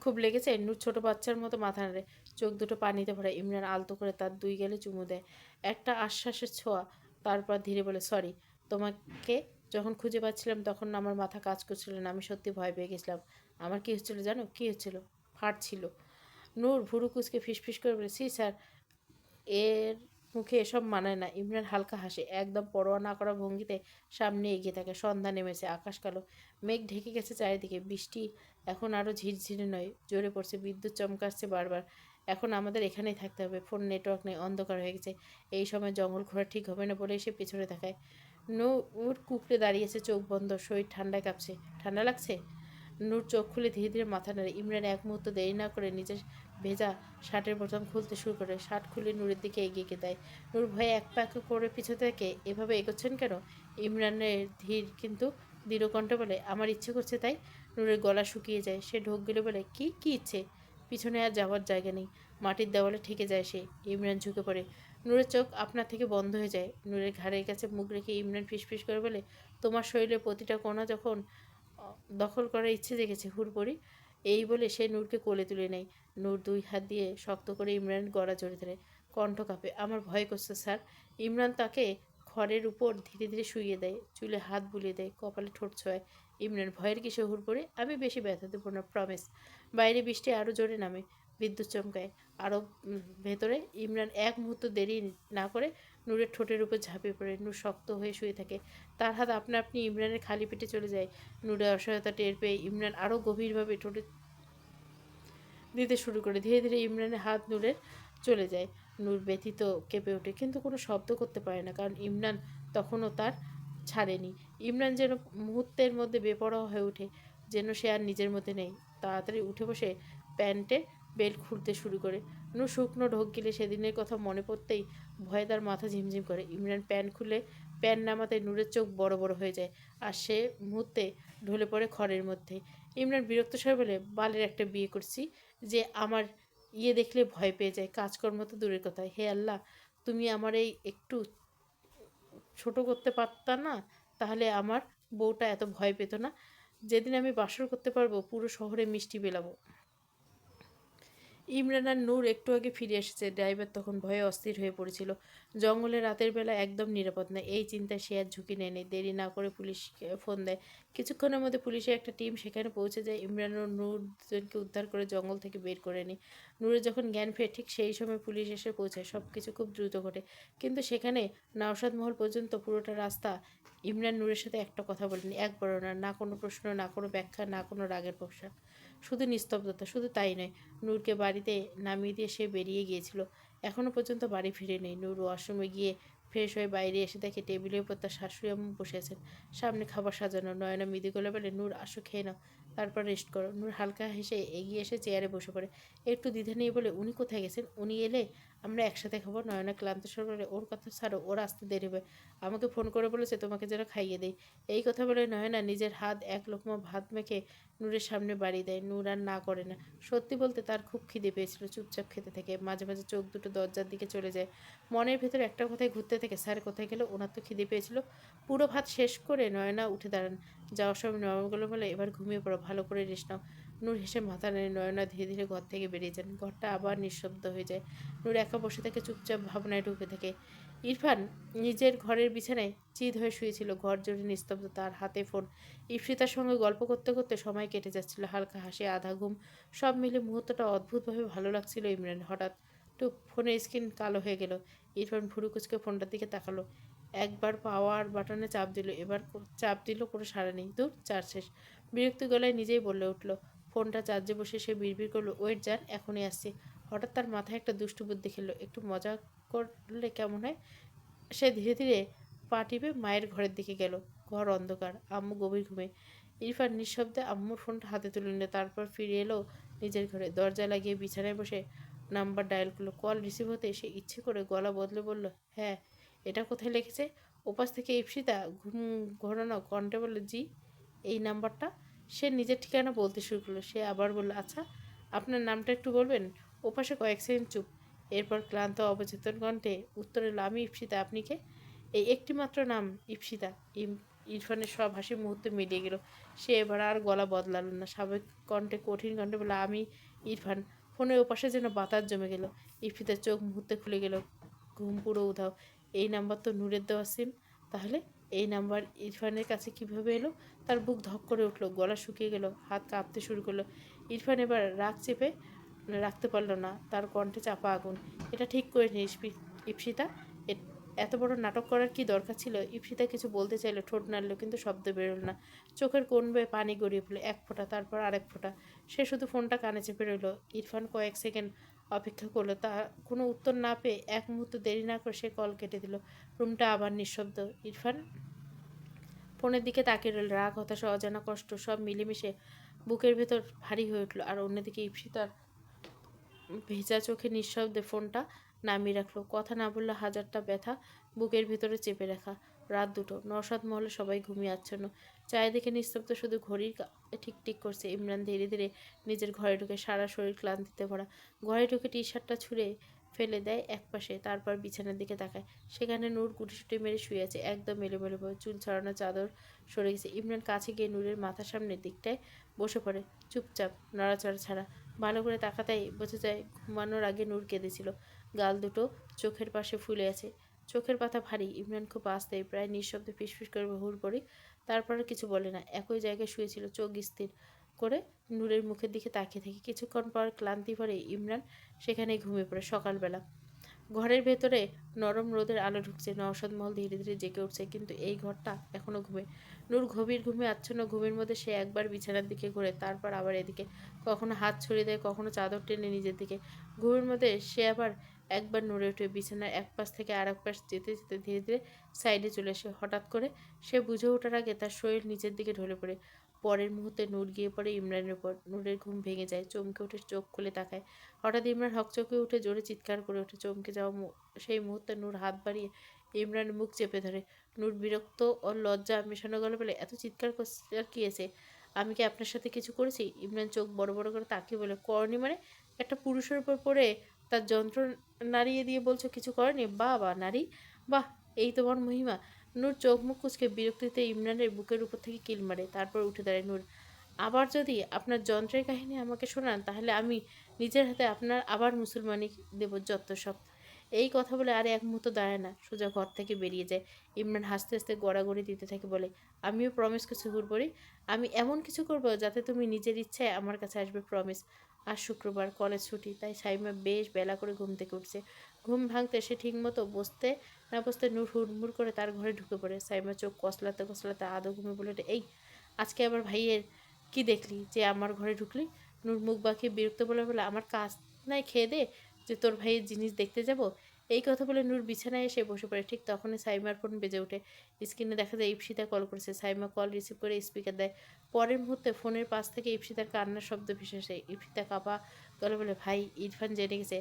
খুব লেগেছে? নূর ছোট বাচ্চার মতো মাথা নাড়ে, চোখ দুটো পানিতে ভরা। ইমরান আলতো করে তার 2 গালে চুমু দেয়, একটা আশ্বাসের ছোঁয়া। তারপর ধীরে বলে, সরি, তোমাকে যখন খুঁজে পাচ্ছিলাম তখন আমার মাথা কাজ করছিল না, আমি সত্যি ভয় পেয়ে গেছিলাম। আমার কী হচ্ছিল জানো? কী হচ্ছিল? ফাটছিল। নূর ভুরু কুচকে ফিসফিস করে বলে, সি স্যার, এর মুখে এসব মানায় না। ইমরান হালকা হাসে, একদম পরোয়া না করা ভঙ্গিতে সামনে এগিয়ে থাকে। সন্ধ্যা নেমেছে, আকাশ কালো, মেঘ ঢেকে গেছে চারিদিকে। বৃষ্টি এখন আরও ঝিরঝিরে নয়, জোরে পড়ছে, বিদ্যুৎ চমকাচ্ছে বারবার। এখন আমাদের এখানেই থাকতে হবে, ফোন নেটওয়ার্ক নেই, অন্ধকার হয়ে গেছে। এই সময় জঙ্গল ঘোরা ঠিক হবে না বলে সে পেছনে তাকায়। নূর কুকড়ে দাঁড়িয়েছে, চোখ বন্ধ, শরীর ঠান্ডায় কাঁপছে। ঠান্ডা লাগছে? নূর চোখ খুলে ধীরে ধীরে মাথা নাড়ে। ইমরান এক মুহূর্ত দেরি না করে নিজের ভেজা শার্টের বোতাম খুলতে শুরু করে, শার্ট খুলে নূরের দিকে এগিয়ে দেয়। নূর ভয়ে এক পা করে পিছু থেকে, এভাবে এগোচ্ছেন কেন? ইমরানের ধীর কিন্তু দৃঢ় কণ্ঠে বলে, আমার ইচ্ছে করছে তাই। নূরের গলা শুকিয়ে যায়, সে ঢোক গেলে বলে, কি কি ইচ্ছে? পিছনে আর যাওয়ার জায়গা নেই, মাটির দেওয়ালে ঠেকে যায় সে। ইমরান ঝুঁকে পড়ে, নূরের চোখ আপনার থেকে বন্ধ হয়ে যায়। নূরের ঘাড়ের কাছে মুখ রেখে ইমরান ফিসফিস করে বলে, তোমার শরীরের প্রতিটা কোণা যখন দখল করার ইচ্ছে জেগেছে হুড়পড়ি। এই বলে সে নূরকে কোলে তুলে নেয়। নূর 2 হাত দিয়ে শক্ত করে ইমরানের গলা জড়িয়ে ধরে, কণ্ঠ কাঁপে, আমার ভয় করছে স্যার। ইমরান তাকে খড়ের উপর ধীরে ধীরে শুইয়ে দেয়, চুলে হাত বুলিয়ে দেয়, কপালে ঠোঁট ছোঁয়। ইমরান, ভয়ের কিসে হুড়পড়ি? আমি বেশি ব্যথা দেবো না, প্রমিস। বাইরে বৃষ্টি আরও জোরে নামে, বিদ্যুৎ চমকায় আরও ভেতরে। ইমরান এক মুহূর্ত দেরি না করে নূরের ঠোঁটের উপর ঝাঁপিয়ে পড়ে। নূর শক্ত হয়ে শুয়ে থাকে, তার হাত আপনা আপনি ইমরানের খালি পেটে চলে যায়। নূরের অসহায়তা টের পেয়ে ইমরান আরও গভীরভাবে ঠোঁটে দিতে শুরু করে। ধীরে ধীরে ইমরানের হাত নূরের চলে যায়। নূর ব্যথিত কেঁপে ওঠে, কিন্তু কোনো শব্দ করতে পারে না, কারণ ইমরান তখনও তার ছাড়েনি। ইমরান যেন মুহূর্তের মধ্যে বেপরোয়া হয়ে ওঠে, যেন সে আর নিজের মধ্যে নেই। তাড়াতাড়ি উঠে বসে প্যান্টে বেল্ট খুলতে শুরু করে। নূর শুকনো ঢোক গিলে সেদিনের কথা মনে পড়তেই ভয়ে তার মাথা ঝিমঝিম করে। ইমরান প্যান্ট খুলে প্যান্ট নামাতে নূরের চোখ বড় বড় হয়ে যায়, আর সে মুহূর্তে ঢলে পড়ে খড়ের মধ্যে। ইমরান বিরক্ত স্বরে বলে, বালের একটা বিয়ে করছি যে আমার দেখলে ভয় পেয়ে যায়, কাজকর্ম তো দূরের কথা। হে আল্লাহ, তুমি আমার এই একটু ছোট করতে পারতা না, তাহলে আমার বউটা এত ভয় পেত না। যেদিন আমি বাসর করতে পারবো, পুরো শহরে মিষ্টি বিলাবো। ইমরান আর নূর একটু আগে ফিরে এসেছে। ড্রাইভার তখন ভয়ে অস্থির হয়ে পড়েছিল। জঙ্গলে রাতের বেলা একদম নিরাপদ নয়, এই চিন্তায় সে আর ঝুঁকি নেয়নি। দেরি না করে পুলিশকে ফোন দেয়। কিছুক্ষণের মধ্যে পুলিশের একটা টিম সেখানে পৌঁছে যায়। ইমরান ও নূর দুজনকে উদ্ধার করে জঙ্গল থেকে বের করে নেয়। নূরের যখন জ্ঞান ফেরে ঠিক সেই সময় পুলিশ এসে পৌঁছায়। সব কিছু খুব দ্রুত ঘটে, কিন্তু সেখানে নওশাদ মহল পর্যন্ত পুরোটা রাস্তা ইমরান নূরের সাথে একটা কথা বলেনি, একবারও না। না কোনো প্রশ্ন, না কোনো ব্যাখ্যা, না কোনো রাগের প্রশ্ন, শুধু নিস্তব্ধতা। শুধু তাই নয়, নূরকে বাড়িতে নামিয়ে দিয়ে সে বেরিয়ে গিয়েছিল। এখনও পর্যন্ত বাড়ি ফিরেনি। নূর ওয়াশরুমে গিয়ে ফ্রেশ হয়ে বাইরে এসে দেখে টেবিলের উপর তার শাশুড়ি আম্মু বসে আছেন, সামনে খাবার সাজানো। নয়না মৃদু গলা বলে, নূর আসো, খেয়ে নাও, তারপর রেস্ট করো। নূর হালকা হেসে এগিয়ে এসে চেয়ারে বসে পড়ে। একটু দ্বিধা নিয়ে বলে, উনি কোথায় গেছেন? উনি এলে আমরা একসাথে খাবো। নয়না ক্লান্ত স্বর বলে, ওর কথা ছাড়ো, ওর আসতে দেরি হবে। আমাকে ফোন করে বলেছে তোমাকে যেন খাইয়ে দেই। এই কথা বলে নয়না নিজের হাত এক লোকমা ভাত মেখে নূরের সামনে বাড়িয়ে দেয়। নূর আর না করে না। সত্যি বলতে তার খুব খিদে পেয়েছিল। চুপচাপ খেতে থাকে, মাঝে মাঝে চোখ দুটো দরজার দিকে চলে যায়। মনের ভেতরে একটা কথাই ঘুরতে থাকে, স্যার কোথায় গেল? ওনার তো খিদে পেয়েছিল। পুরো ভাত শেষ করে নয়না উঠে দাঁড়ান। যাওয়ার সময় নরমগুলো বলে, এবার ঘুমিয়ে পড়ো, ভালো করে রেস্ট নাও। নূর হেসে মাথা নেড়ে নয়না ধীরে ধীরে ঘর থেকে বেরিয়ে যান। ঘরটা আবার নিঃশব্দ হয়ে যায়। নূর একা বসে থেকে চুপচাপ ভাবনায় ঢুকে থাকে। ইরফান নিজের ঘরের বিছানায় চিত হয়ে শুয়েছিল। ঘর জুড়ে নিস্তব্ধ, তার হাতে ফোন। ইপসিতার সঙ্গে গল্প করতে করতে সময় কেটে যাচ্ছিল। হালকা হাসি, আধা ঘুম, সব মিলে মুহূর্তটা অদ্ভুতভাবে ভালো লাগছিল ইমরান। হঠাৎ টুক, ফোনের স্ক্রিন কালো হয়ে গেল। ইরফান ভুরু কুচকে ফোনটার দিকে তাকালো। একবার পাওয়ার বাটনে চাপ দিল, এবার চাপ দিল, কোনো সাড়া নেই। দূর, চার্জ শেষ। বিরক্ত গলায় নিজেই বলে উঠল। ফোনটা চার্জে বসে সে বিড়বিড় করলো, ওয়েট যান, এখনই আসছি। হঠাৎ তার মাথায় একটা দুষ্টু বুদ্ধি খেললো, একটু মজা করলে কেমন হয়। সে ধীরে ধীরে পা টিপে মায়ের ঘরের দিকে গেল। ঘর অন্ধকার, আম্মু গভীর ঘুমে। ইরফান নিঃশব্দে আম্মুর ফোনটা হাতে তুলে নিল, তারপর ফিরে এলো নিজের ঘরে। দরজা লাগিয়ে বিছানায় বসে নাম্বার ডায়াল করলো। কল রিসিভ হতে সে ইচ্ছে করে গলা বদলে বলল, হ্যাঁ। এটা কোথায় লিখেছে? ওপাশ থেকে ইপসিতা ঘুম ঘোরানো কণ্ঠে বলল, জি, এই নাম্বারটা। সে নিজের ঠিকানা বলতে শুরু করলো। সে আবার বলল, আচ্ছা, আপনার নামটা একটু বলবেন? ওপাশে কয়েক সেকেন্ড চুপ। এরপর ক্লান্ত অবচেতন কণ্ঠে উত্তর এলো, আমি ইপসিতা, আপনি কে? এই একটিমাত্র নাম, ইপসিতা। ইরফানের সব হাসি মুহূর্তে মিলিয়ে গেল। সে এবার আর গলা বদলালো না। স্বাভাবিক কণ্ঠে, কঠিন কণ্ঠে বলে, আমি ইরফান। ফোনের ওপাশে যেন বাতাস জমে গেল। ইপসিতার চোখ মুহূর্তে খুলে গেল। ঘুম পুরো উধাও। এই নাম্বার তো নূরের দেওয়া সিম। তাহলে এই নাম্বার ইরফানের কাছে কিভাবে এলো? তার বুক ধক করে উঠলো, গলা শুকিয়ে গেল, হাত কাঁপতে শুরু করলো। ইরফান এবার রাগ চেপে রাখতে পারলো না, তার কণ্ঠে চাপা আগুন। এটা ঠিক করে নিস ইপসিতা, এত বড় নাটক করার কি দরকার ছিল? ইপসিতা কিছু বলতে চাইলো, ঠোঁট নাড়ল, কিন্তু শব্দ বেরোল না। চোখের কোণ বেয়ে পানি গড়িয়ে পড়লো, এক ফোঁটা, তারপর আরেক ফোঁটা। সে শুধু ফোনটা কানে চেপে রইল। ইরফান কয়েক সেকেন্ড অপেক্ষা করলো। তা কোনো উত্তর না পেয়ে এক মুহূর্ত দেরি না করে সে কল কেটে দিল। রুমটা আবার নিঃশব্দ। ইরফান ফোনের দিকে তাকিয়ে রইল। রাগ, হতাশা, অজানা কষ্ট সব মিলেমিশে বুকের ভেতর ভারী হয়ে উঠল। আর অন্যদিকে ইপসিতার ভেজা চোখে নিঃশব্দে ফোনটা নামিয়ে রাখলো। কথা না বললে হাজারটা ব্যথা বুকের ভিতরে চেপে রাখা। রাত 2টো। নওশাদ মহলে সবাই ঘুমিয়ে আচ্ছন্ন। চারিদিকে নিস্তব্ধ, শুধু ঘড়ির টিক টিক করছে। ইমরান ধীরে ধীরে নিজের ঘরে ঢুকে, সারা শরীর ক্লান্তিতে ভরা। ঘরে ঢুকে টি শার্টটা ছুঁড়ে ফেলে দেয় একপাশে, তারপর বিছানার দিকে তাকায়। সেখানে নূর গুটিসুটি মেরে শুয়ে আছে, একদম এলোমেলো ভাবে, চুল ছড়ানো, চাদর সরে গেছে। ইমরান কাছে গিয়ে নূরের মাথার সামনের দিকটায় বসে পড়ে, চুপচাপ, নড়াচড়া ছাড়া। ভালো করে তাকাতেই বোঝা যায় ঘুমানোর আগে নূর কেঁদেছিল। গাল দুটো চোখের পাশে ফুলে আছে, চোখের পাতা ভারী। ইমরান খুব আস্তে, প্রায় নিঃশব্দে ফিসফিস করে হুড় পড়ে, তারপর কিছু বলে না। একই জায়গায় শুয়েছিল, চোখ স্থির করে নূরের মুখের দিকে তাকিয়ে থাকে। কিছুক্ষণ পর ক্লান্তি ভরে ইমরান সেখানেই ঘুমিয়ে পড়ে। সকালবেলা ঘরের ভেতরে নরম রোদের আলো ঢুকছে। নওশাদ মহল ধীরে ধীরে জেগে উঠছে, কিন্তু এই ঘরটা এখনো ঘুমে। নূর গভীর ঘুমে আচ্ছন্ন। ঘুমের মধ্যে সে একবার বিছানার দিকে ঘুরে, তারপর আবার এদিকে, কখনো হাত ছড়িয়ে দেয়, কখনো চাদর টেনে নিজের দিকে। ঘুমের মধ্যে সে আবার একবার নড়ে উঠে বিছানার এক পাশ থেকে আর এক পাশ যেতে যেতে ধীরে ধীরে সাইডে চলে আসে। হঠাৎ করে সে বুঝে ওঠার আগে তার শরীর নিচের দিকে ঢলে পড়ে। পরের মুহূর্তে নূর গিয়ে পড়ে ইমরানের উপর। নূরের ঘুম ভেঙে যায়, চমকে উঠে চোখ খুলে তাকায়। হঠাৎ ইমরান হকচকে উঠে জোরে চিৎকার করে ওঠে। চমকে যাওয়া সেই মুহূর্তে নূর হাত বাড়িয়ে ইমরানের মুখ চেপে ধরে। নূর বিরক্ত ও লজ্জা মেশানো গেল বলে, এত চিৎকার করছে কি আছে? আমি কি আপনার সাথে কিছু করেছি? ইমরান চোখ বড় বড় করে তাকিয়ে বলে, করনি মানে? একটা পুরুষের উপর পড়ে তার যন্ত্র নাড়িয়ে দিয়ে বলছো কিছু করেনি? বাহ বাহ নারী, বাহ, এই তোমার মহিমা। নূর চোখ মুখ কুচকে বিরক্তিতে ইমরানের বুকের উপর থেকে কিল মারে। তারপর উঠে দাঁড়ায় নূর। আবার যদি আপনার যন্ত্রের কাহিনী আমাকে শোনান তাহলে আমি নিজের হাতে আপনার আবার মুসলমানি দেব যত সব। এই কথা বলে আর এক মুহূর্ত দাঁড়ায় না, সোজা ঘর থেকে বেরিয়ে যায়। ইমরান হাসতে হাসতে গড়াগড়ি দিতে থাকে, বলে, আমিও প্রমিস করছি হুড়বড়ি, আমি এমন কিছু করব যাতে তুমি নিজের ইচ্ছায় আমার কাছে আসবে, প্রমিস। আর শুক্রবার কলেজ ছুটি, তাই সাইমা বেশ বেলা করে ঘুম থেকে উঠছে। ঘুম ভাঙতে সে ঠিক মতো বসতে না বসতে নূর হুড়মুড় করে তার ঘরে ঢুকে পড়ে। সাইমা চোখ কসলাতে কসলাতে আদৌ ঘুমে বলে, এই আজকে আবার ভাইয়ের কি দেখলি যে আমার ঘরে ঢুকলি? নূর মুখ বাঁকিয়ে বিরক্ত বলে, আমার কাজ নাই খেয়ে দে যে তোর ভাইয়ের জিনিস দেখতে যাব? এই কথা বলে নূর বিছানায় এসে বসে পড়ে। ঠিক তখনই সাইমার ফোন বেজে ওঠে। স্ক্রিনে দেখা যায় ইপসিতা কল করেছে। সাইমা কল রিসিভ করে স্পিকার দেয়। পরের মুহূর্তে ফোনের পাশ থেকে ইপসিতার কান্নার শব্দ ভেসে আসে। ইপসিতা কাঁপা গলে বলে, ভাই, ইরফান জেনে গেছে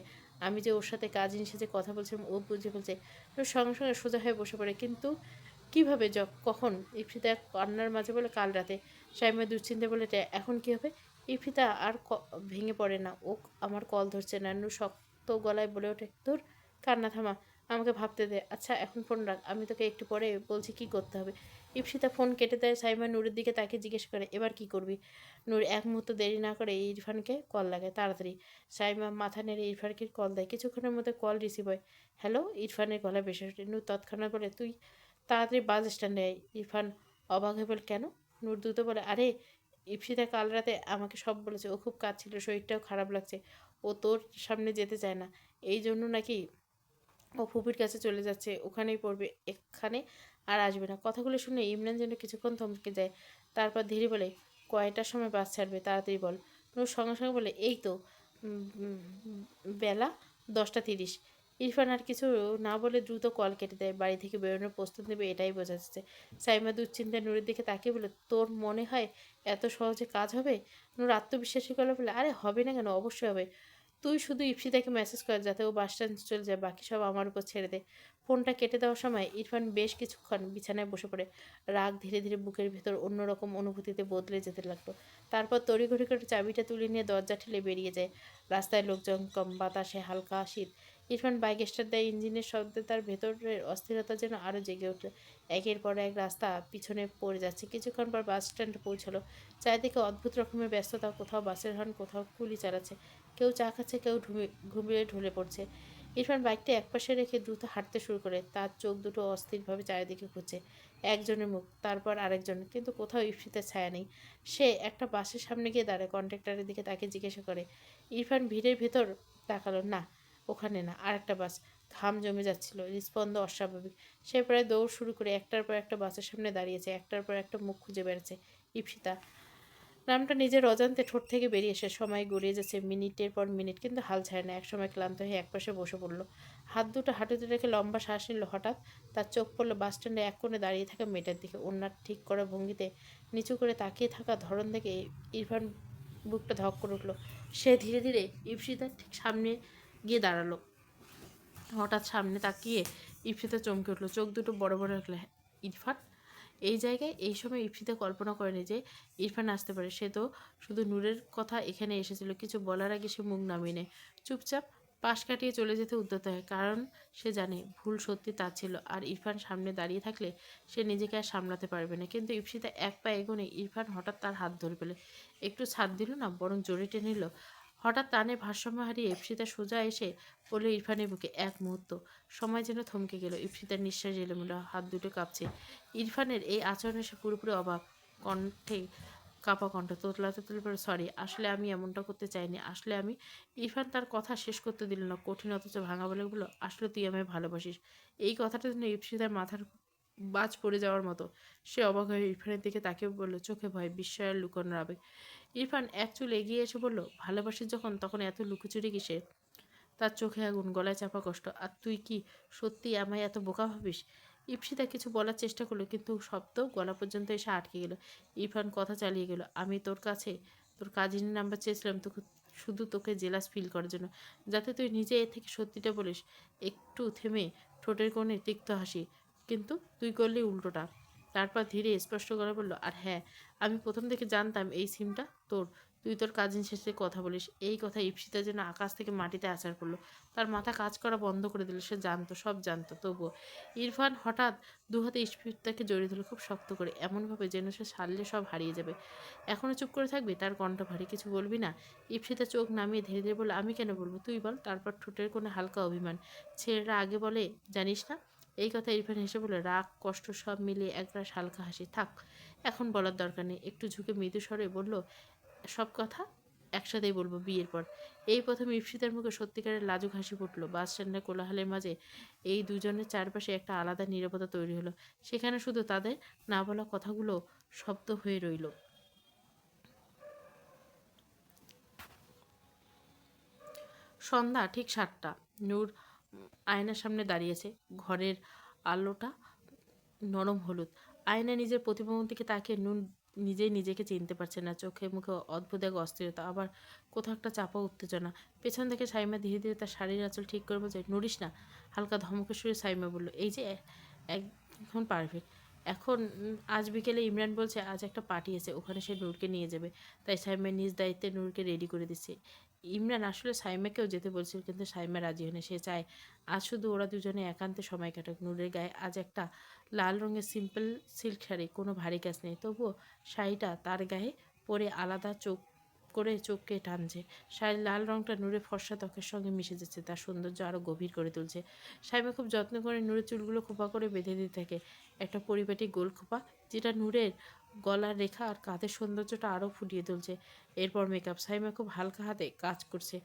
আমি যে ওর সাথে কাজিন সেজে কথা বলছিলাম। ও বুঝে বলছে। নূর সঙ্গে সঙ্গে সোজা হয়ে বসে পড়ে। কিন্তু কিভাবে, কখন? ইপসিতা কান্নার মাঝে বলে, কাল রাতে। সাইমা দুশ্চিন্তে বলে, এখন কি হবে? ইপসিতা আর ভেঙে পড়ে না। ও আমার কল ধরছে না। নূর শক্ত গলায় বলে ওঠে, তোর কান্না থামা, আমাকে ভাবতে দে। আচ্ছা এখন ফোন রাখ, আমি তোকে একটু পরে বলছি কি করতে হবে। ইপসিতা ফোন কেটে দেয়। সাইমা নূরের দিকে তাকে জিজ্ঞেস করে, এবার কি করবি? নূর এক মুহূর্ত দেরি না করে ইরফানকে কল লাগায়, তাড়াতাড়ি। সাইমা মাথা নেড়ে ইরফানকে কল দেয়। কিছুক্ষণের মধ্যে কল রিসিভ হয়। হ্যালো, ইরফানের গলা বেসে ওঠে। নূর তৎক্ষণাৎ বলে, তুই তাড়াতাড়ি বাস স্ট্যান্ডে আয়। ইরফান অবাক হয়ে বলে, কেন? নূর দ্রুত বলে, আরে ইপসিতা কাল রাতে আমাকে সব বলেছে। ও খুব কাঁদছিল, শরীরটাও খারাপ লাগছে। ও তোর সামনে যেতে চায় না, এই জন্য নাকি ও ফুপির কাছে চলে যাচ্ছে, ওখানেই পড়বে, এখানে আর আসবে না। কথাগুলো শুনে ইমরান যেন কিছুক্ষণ থমকে যায়। তারপর ধীরে বলে, কয়টার সময় বাস ছাড়বে, তাড়াতাড়ি বল। নূর সঙ্গে সঙ্গে বলে, এই তো বেলা 10টা 30। ইরফান আর কিছু না বলে দ্রুত কল কেটে দেয়। বাড়ি থেকে বেরোনোর প্রস্তুত নেবে এটাই বোঝা যাচ্ছে। সাইমা দুশ্চিন্তায় নূরের দিকে তাকিয়ে বলে, তোর মনে হয় এত সহজে কাজ হবে? নূর আত্মবিশ্বাসী গলা বলে, আরে হবে না কেন, অবশ্যই হবে। তুই শুধু ইপসিতাকে মেসেজ কর যাতে ও বাস স্ট্যান্ড চলে যায়, বাকি সব আমার উপর ছেড়ে দে। ফোনটা কেটে দেওয়ার সময় ইরফান বেশ কিছুক্ষণ বিছানায় বসে পড়ে। রাগ ধীরে ধীরে বুকের ভেতর অন্যরকম অনুভূতিতে বদলে যেতে লাগলো। তারপর তড়িঘড়ি করে চাবিটা তুলে নিয়ে দরজা ঠেলে বেরিয়ে যায়। রাস্তায় লোকজন কম, বাতাসে হালকা শীত। ইরফান বাইক স্টার্ট দেয়। ইঞ্জিনের শব্দে তার ভেতরের অস্থিরতা যেন আরও জেগে উঠল। একের পর এক রাস্তা পিছনে পড়ে যাচ্ছে। কিছুক্ষণ পর বাস স্ট্যান্ডে পৌঁছালো। চারিদিকে অদ্ভুত রকমের ব্যস্ততা, কোথাও বাসের হর্ন, কোথাও কুলি চালাচ্ছে, কেউ চা খাচ্ছে, কেউ ঘুমিয়ে ঢলে পড়ছে। ইরফান বাইকটা একপাশে রেখে দ্রুত হাঁটতে শুরু করে। তার চোখ দুটো অস্থিরভাবে চারিদিকে খুঁজছে। একজনের মুখ, তারপর আরেকজন, কিন্তু কোথাও ইপসিতের ছায়া নেই। সে একটা বাসের সামনে গিয়ে দাঁড়ায়। কন্ট্রাক্টরের দিকে তাকে জিজ্ঞাসা করে। ইরফান ভিড়ের ভেতর তাকালো। না, ওখানে না, আর একটা বাস। ঘাম জমে যাচ্ছিল, হৃৎস্পন্দ অস্বাভাবিক। সে প্রায় দৌড় শুরু করে একটার পর একটা বাসের সামনে দাঁড়িয়েছে। একটার পর একটা মুখ খুঁজে বেড়াচ্ছে। ইপসিতা নামটা নিজের অজান্তে ঠোঁট থেকে বেরিয়ে এসে সময় গড়িয়ে যাচ্ছে মিনিটের পর মিনিট, কিন্তু হাল ছাড়ে না। একসময় ক্লান্ত হয়ে একপাশে বসে পড়ল। হাত দুটো হাঁটুতে রেখে লম্বা শ্বাস নিল। হঠাৎ তার চোখ পড়ল বাস স্ট্যান্ডে এক কোণে দাঁড়িয়ে থাকা মেয়েটার দিকে। ওনার ঠিক করা ভঙ্গিতে নিচু করে তাকিয়ে থাকা ধরন দেখে ইরফান বুকটা ধক করে উঠল। সে ধীরে ধীরে ইপসিতার ঠিক সামনে গিয়ে দাঁড়ালো। হঠাৎ সামনে তাকিয়ে ইপসিতা চমকে উঠল, চোখ দুটো বড় বড় রাখলে। ইরফান এই জায়গায়? এই সময় ইপসিতা কল্পনা করেনি যে ইরফান আসতে পারে। সে তো শুধু নূরের কথা এখানে এসেছিল। কিছু বলার আগে সে মুখ নামিয়ে নেয়। চুপচাপ পাশ কাটিয়ে চলে যেতে উদ্যত হয়, কারণ সে জানে ভুল সত্যি তার ছিল। আর ইরফান সামনে দাঁড়িয়ে থাকলে সে নিজেকে আর সামলাতে পারবে না। কিন্তু ইপসিতা এক পা এগোনে ইরফান হঠাৎ তার হাত ধরে ফেলে। একটু ছাড় দিল না, বরং জোরে টেনে নিল। হঠাৎ টানে ভারসাম্য হারিয়ে ইপসিতা সোজা এসে পড়ল ইরফানের বুকে। এক মুহূর্ত সময় যেন থমকে গেল। ইপসিতার নিঃশ্বাস এলোমেলো, হাত দুটো কাঁপছে। ইরফানের এই আচরণে সে পুরোপুরি অবাক। কণ্ঠে কাঁপা কণ্ঠ তোতলাতে তুলে, সরি, আসলে আমি এমনটা করতে চাইনি, আসলে আমি। ইরফান তার কথা শেষ করতে দিল না। কঠিন অথচ ভাঙা বলে বলল, আসলে তুই আমায় ভালোবাসিস। এই কথাটা যেন ইপসিতার মাথার বাজ পড়ে যাওয়ার মতো। সে অবাক হয়ে ইরফানের দিকে তাকে বলল, চোখে ভয়, বিস্ময় আর লুকানোর আবেগ। ইরফান এক চুল এগিয়ে এসে বলল, ভালোবাসিস যখন, তখন এত লুকোচুরি কিসের? তার চোখে আগুন, গলায় চাপা কষ্ট। আর তুই কি সত্যি আমায় এত বোকা ভাবিস? ইপসিতা কিছু বলার চেষ্টা করলো, কিন্তু শব্দ গলা পর্যন্ত এসে আটকে গেল। ইরফান কথা চালিয়ে গেল, আমি তোর কাছে তোর কাজিনের নাম্বার চেয়েছিলাম তোকে, শুধু তোকে জেলাস ফিল করার জন্য, যাতে তুই নিজে এ থেকে সত্যিটা বলিস। একটু থেমে ঠোঁটের কোণে তিক্ত হাসি, কিন্তু তুই করলি উল্টোটা। তারপর ধীরে স্পষ্ট করে বলল, আর হ্যাঁ, আমি প্রথম থেকে জানতাম এই সিমটা তোর। তুই তোর কাজিন শেষে কথা বলিস। এই কথা ইপসিতা যেন আকাশ থেকে মাটিতে আছাড় পড়লো। তার মাথা কাজ করা বন্ধ করে দিল। সে জানতো, সব জানতো, তবুও। ইরফান হঠাৎ দুহাতে ইপসিতাকে জড়িয়ে ধরল খুব শক্ত করে, এমনভাবে যেন সে ছাড়লে সব হারিয়ে যাবে। এখনও চুপ করে থাকবি? তার কণ্ঠ ভারী, কিছু বলবি না? ইপসিতা চোখ নামিয়ে ধীরে ধীরে বলল, আমি কেন বলবো, তুই বল। তারপর ঠোঁটের কোণে হালকা অভিমান, ছেলেরা আগে বলে জানিস না? এই কথা ইরফান হেসে বলে, রাগ কষ্ট সব মিলিয়ে একরাশ হালকা হাসি। থাক, এখন বলার দরকার নেই। একটু ঝুঁকে মৃদু স্বরে বলল, সব কথা একসাথেই বলবো বিয়ের পর। এই প্রথম ইপসিতার মুখে সত্যিকারের লাজুক হাসি ফুটলো। বাস স্ট্যান্ডের কোলাহলের মাঝে এই দুজনের চারপাশে একটা আলাদা নীরবতা তৈরি হলো। সেখানে শুধু তাদের না বলা কথাগুলো শব্দ হয়ে রইল। সন্ধ্যা ঠিক 7টা। নূর আয়নার সামনে দাঁড়িয়েছে। ঘরের আলোটা নরম হলুদ। আয়নায় নিজের প্রতিবিম্ব দিকে তাকিয়ে নূর নিজেই নিজেকে চিনতে পারছে না। চোখে মুখে অদ্ভুত এক অস্থিরতা, আবার কোথাও একটা চাপা উত্তেজনা। পেছন থেকে সাইমা ধীরে ধীরে তার শাড়ির আঁচল ঠিক করে বলছে, নড়িস না। হালকা ধমকের সুরে সাইমা বলল, এই যে এখন পারফেক্ট। এখন আজ বিকেলে ইমরান বলছে আজ একটা পার্টি আছে, ওখানে সে নূরকে নিয়ে যাবে। তাই সাইমা নিজ দায়িত্বে নূরকে রেডি করে দিচ্ছে। ইমরান আসলে সাইমাকেও যেতে বলছিল, কিন্তু সাইমা রাজি হয়নি। সে চায় আজ শুধু ওরা দুজনে একান্তে সময় কাটাক। নূরের গায়ে আজ একটা লাল রঙের সিম্পল সিল্ক শাড়ি, কোনো ভারী কাজ নেই, তবুও শাড়িটা তার গায়ে পরে আলাদা চোখকে টানছে। শাড়ির লাল রঙটা নূরের ফর্সা ত্বকের সঙ্গে মিশে যাচ্ছে, তার সৌন্দর্য আরও গভীর করে তুলছে। সাইমা খুব যত্ন করে নূরের চুলগুলো খোপা করে বেঁধে দিতে থাকে, একটা পরিপাটি গোল খোপা, যেটা নূরের গলার রেখা আর কাঁধের সৌন্দর্যটা আরও ফুটিয়ে তুলছে। এরপর মেকআপ। সাইমা খুব হালকা হাতে কাজ করছে,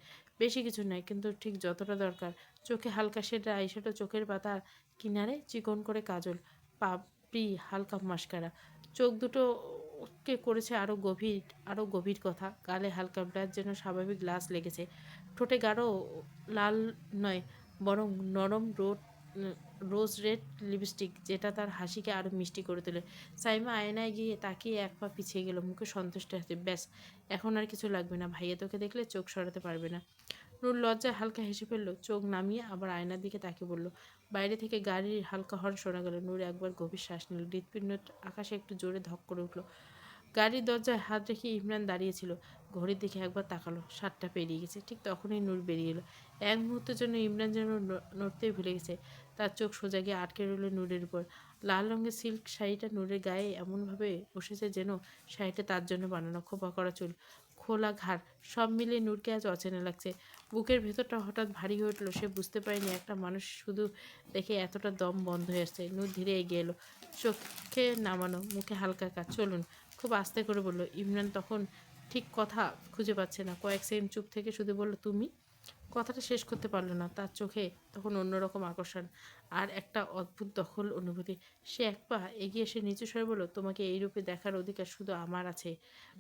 বেশি কিছু নয়, কিন্তু ঠিক যতটা দরকার। চোখে হালকা শেডের আইশ্যাডো, চোখের পাতার কিনারে চিকন করে কাজল, পাপড়ি হালকা মাস্কারা, চোখ দুটোকে করেছে আরও গভীর কথা। গালে হালকা ব্লাশ, যেন স্বাভাবিক গ্লাস লেগেছে। ঠোঁটে গাঢ় লাল নয়, বরং নরম রোজ রেড লিপস্টিক, যেটা তার হাসিকে আরও মিষ্টি করে তোলে। সাইমা আয়নায় গিয়ে তাকিয়ে এক পা পিছিয়ে গেল, মুখে সন্তুষ্ট আছে। ব্যাস, এখন আর কিছু লাগবে না। ভাইয়া তোকে দেখলে চোখ সরাতে পারবে না। নূর লজ্জায় হালকা হেসে ফেলল, চোখ নামিয়ে আবার আয়নার দিকে তাকিয়ে বলল। বাইরে থেকে গাড়ির হালকা হর্ন শোনা গেল। নূর একবার গভীর শ্বাস নিল। হৃৎপিণ্ড আকাশে একটু জোরে ধক করে উঠল। গাড়ির দরজায় হাত রেখে ইমরান দাঁড়িয়েছিল। ঘড়ির দিকে একবার তাকালো, 7টা পেরিয়ে গেছে। ঠিক তখনই নূর বেরিয়ে এলো। এক মুহূর্তের জন্য ইমরান যেন নড়তেই ভুলে গেছে। তার চোখ সোজা গিয়ে আটকে রইল নূরের উপর। লাল রঙের সিল্ক শাড়িটা নূরের গায়ে এমনভাবে বসেছে যেন শাড়িটা তার জন্য বানানো। খোপা করা চুল, খোলা ঘাড়, সব মিলিয়ে নূরকে আজ অচেনা লাগছে। বুকের ভেতরটা হঠাৎ ভারী হয়ে উঠলো। সে বুঝতে পারেনি একটা মানুষ শুধু দেখে এতটা দম বন্ধ হয়ে আসছে। নূর ধীরে এগিয়ে এলো, চোখে নামানো, মুখে হালকা কাজ। চলুন, খুব আস্তে করে বলল। ইমরান তখন ঠিক কথা খুঁজে পাচ্ছে না। কয়েক সেকেন্ড চুপ থেকে শুধু বলল, তুমি। কথাটা শেষ করতে পারল না। তার চোখে তখন অন্যরকম আকর্ষণ আর একটা অদ্ভুত দখল অনুভূতি। সে এক পা এগিয়ে এসে নিচু স্বরে বলল, তোমাকে এই রূপে দেখার অধিকার শুধু আমার আছে,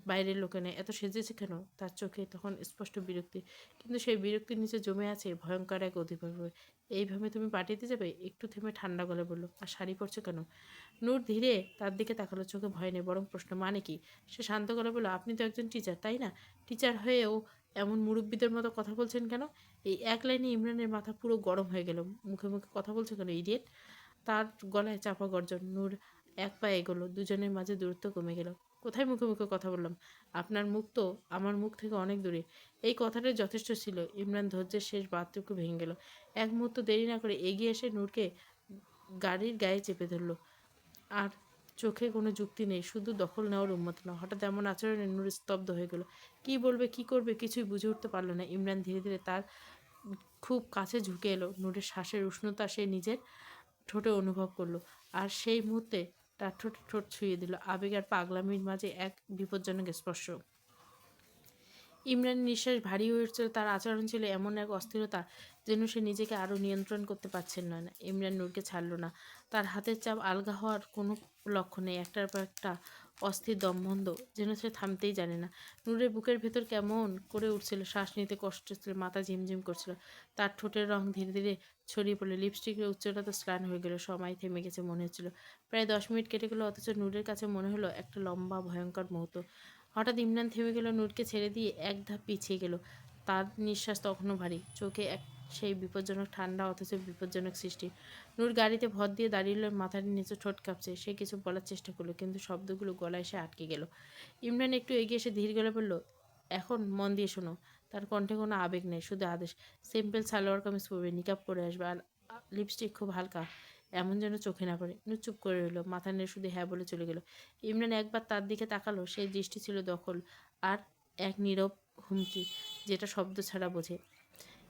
বাইরের লোকে নেই। এত সেজেছে কেন? তার চোখে তখন স্পষ্ট বিরক্তি, কিন্তু সেই বিরক্তির নিচে জমে আছে ভয়ঙ্কর এক অধিভাব। এইভাবে তুমি পার্টিতে যাবে? একটু থেমে ঠান্ডা গলায় বলল, আর শাড়ি পরছো কেন? নূর ধীরে তার দিকে তাকালো, চোখে ভয় নেই, বরং প্রশ্ন, মানে কি? সে শান্ত গলায় বলল, আপনি তো একজন টিচার, তাই না? টিচার হয়েও এমন মুরব্বীদের মতো কথা বলছেন কেন? এই এক লাইনে ইমরানের মাথা পুরো গরম হয়ে গেল। মুখে মুখে কথা বলছো কেন, ইডিয়েট? তার গলায় চাপা গর্জন। নূর এক পা এগোলো, দুজনের মাঝে দূরত্ব কমে গেল। কোথায় মুখে মুখে কথা বললাম? আপনার মুখ তো আমার মুখ থেকে অনেক দূরে। এই কথাটাই যথেষ্ট ছিল। ইমরান ধৈর্যের শেষ বাঁধটুকু ভেঙে গেল। এক মুহূর্ত দেরি না করে এগিয়ে এসে নূরকে গাড়ির গায়ে চেপে ধরল। আর চোখে কোনো যুক্তি নেই, শুধু দখল নেওয়ার উন্মাদনা। হঠাৎ এমন আচরণে নূর স্তব্ধ হয়ে গেল। কী বলবে, কী করবে, কিছুই বুঝে উঠতে পারল না। ইমরান ধীরে ধীরে তার খুব কাছে ঝুঁকে এলো। নূরের শ্বাসের উষ্ণতা সে নিজের ঠোঁটে অনুভব করলো, আর সেই মুহূর্তে তার ঠোঁটে ঠোঁট ছুঁয়ে দিল। আবেগ আর পাগলামির মাঝে এক বিপজ্জনক স্পর্শ। ইমরানের নিঃশ্বাস ভারী হয়ে উঠছিল। তার আচরণ ছিল এমন এক অস্থিরতা যেন সে নিজেকে আরও নিয়ন্ত্রণ করতে পারছেন না। ইমরান নূরকে ছাড়ল না। তার হাতের চাপ আলগা হওয়ার কোনো লক্ষ্য নেই। একটার পর একটা অস্থির দমবন্ধ, যেন সে থামতেই জানে না। নূরের বুকের ভেতর কেমন করে উঠছিল, শ্বাস নিতে কষ্ট হচ্ছিল, মাথা ঝিমঝিম করছিল। তার ঠোঁটের রং ধীরে ধীরে ছড়িয়ে পড়লো, লিপস্টিকের উচ্চতা তো স্নান হয়ে গেল, সময় থেমে গেছে মনে হচ্ছিল। প্রায় 10 মিনিট কেটে গেল, অথচ নূরের কাছে মনে হলো একটা লম্বা ভয়ঙ্কর মুহূর্ত। হঠাৎ ইমরান থেমে গেল, নূরকে ছেড়ে দিয়ে এক ধাপ পিছিয়ে গেল। তার নিঃশ্বাস তখনও ভারী, চোখে এক সেই বিপজ্জনক ঠান্ডা, অথচ বিপজ্জনক সৃষ্টি। নূর গাড়িতে ভর দিয়ে দাঁড়িয়ে মাথার নিচে ঠোঁট কাঁপছে। সে কিছু বলার চেষ্টা করলো, কিন্তু শব্দগুলো গলায় এসে আটকে গেল। ইমরান একটু এগিয়ে এসে ধীর গলায় বলল, এখন মন দিয়ে শোনো। তার কণ্ঠে কোনো আবেগ নেই, শুধু আদেশ। সিম্পল সালোয়ার কামিজ পরবে, নিকাব পরে আসবে, আর লিপস্টিক খুব হালকা, এমন যেন চোখে না পড়ে। নূর চুপ করে রইল, মাথা নেড়ে শুধু হ্যাঁ বলে চলে গেল। ইমরান একবার তার দিকে তাকালো, সেই দৃষ্টি ছিল দখল আর এক নীরব হুমকি, যেটা শব্দ ছাড়া বোঝে।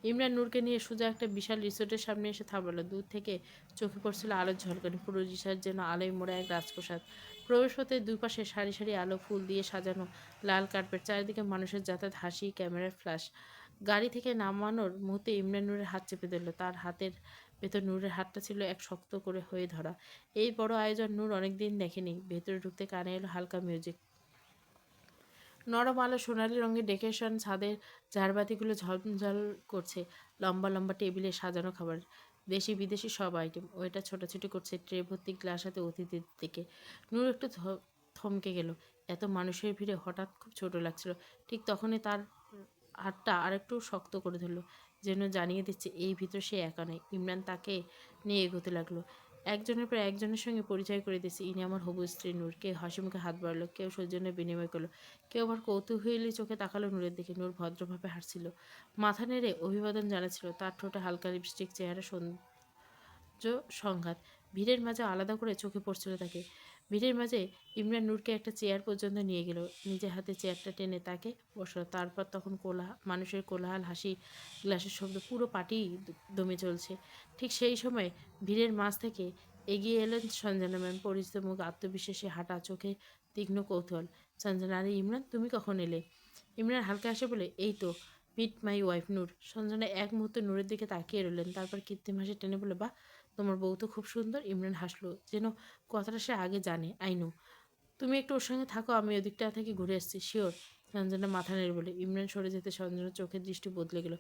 ইমরান নূরকে নিয়ে সোজা একটা বিশাল রিসোর্টের সামনে এসে থামলো। দূর থেকে চোখে পড়ছিল আলোর ঝলকানি, পুরো রিসোর্ট যেন আলোয় মোড়া এক রাজপ্রাসাদ। প্রবেশপথের দুই পাশে সারি সারি আলো, ফুল দিয়ে সাজানো লাল কার্পেট, চারিদিকে মানুষের যাতায়াত, হাসি, ক্যামেরার ফ্ল্যাশ। গাড়ি থেকে নামানোর মুহূর্তে ইমরান নূরের হাত চেপে ধরল। তার হাতের ভেতর নূরের হাতটা ছিল এক শক্ত করে হয়ে ধরা। এই বড় আয়োজন নূর অনেকদিন দেখেনি। ভেতরে ঢুকতে কানে এলো হালকা মিউজিক, নরম আলো, সোনালি রঙের ডেকোরেশন, ছাদের ঝাড়বাতিগুলো ঝলঝল করছে। লম্বা লম্বা টেবিলে সাজানো খাবার, দেশি বিদেশি সব আইটেম। ওইটা ছোটাছুটি করছে ট্রে ভর্তি গ্লাস হাতে অতিথির দিকে। নূর একটু থমকে গেল। এত মানুষের ভিড়ে হঠাৎ খুব ছোট লাগছিল। ঠিক তখনই তার হাতটা আরেকটু শক্ত করে ধরল, যেন জানিয়ে দিচ্ছে এই ভিতর সে একা নেই। ইমরান তাকে নিয়ে এগোতে লাগলো। একজনের পর একজনের সঙ্গে পরিচয় করে দিচ্ছে, ইনি আমার হবু স্ত্রী নূর। কেউ হাসি মুখে হাত বাড়ালো, কেউ সৌজন্যের বিনিময় করলো, কেউ আবার কৌতূহলী চোখে তাকালো নূরের দিকে। নূর ভদ্রভাবে হাসছিল, মাথা নেড়ে অভিবাদন জানাচ্ছিল। তার ঠোঁটে হালকা লিপস্টিক, চেহারা সংঘাত। ভিড়ের মাঝে আলাদা করে চোখে পড়ছিল তাকে। ভিড়ের মাঝে ইমরান নূরকে একটা চেয়ার পর্যন্ত নিয়ে গেল, নিজের হাতে চেয়ারটা টেনে তাকে বসলো। তারপর তখন মানুষের কোলাহল, হাসি, গ্লাসের শব্দ, পুরো পার্টি দমে চলছে। ঠিক সেই সময় ভিড়ের মাঝ থেকে এগিয়ে এলেন সঞ্জনা ম্যাম, পরিচিত মুখ, আত্মবিশ্বাসী হাঁটা, চোখে তীক্ষ্ণ কৌতূহল। সঞ্জনা, আরে ইমরান, তুমি কখন এলে? ইমরান হালকা হাসে বলে, এই তো, মিট মাই ওয়াইফ নূর। সঞ্জনা এক মুহূর্তে নূরের দিকে তাকিয়ে রইলেন, তারপর কৃত্রিম হাসি টেনে বলে, বাহ, তোমার বউ তো খুব সুন্দর। ইমরান হাসলো, যেন কথাটা সে আগে জানে। I know. তুমি একটু ওর সঙ্গে থাকো, আমি ওদিকটা থেকে ঘুরে আসছি। শিওর। সঞ্জনা মাথা নেড়ে বলে। ইমরান সরে যেতে সঞ্জনার চোখের দৃষ্টি বদলে গেল।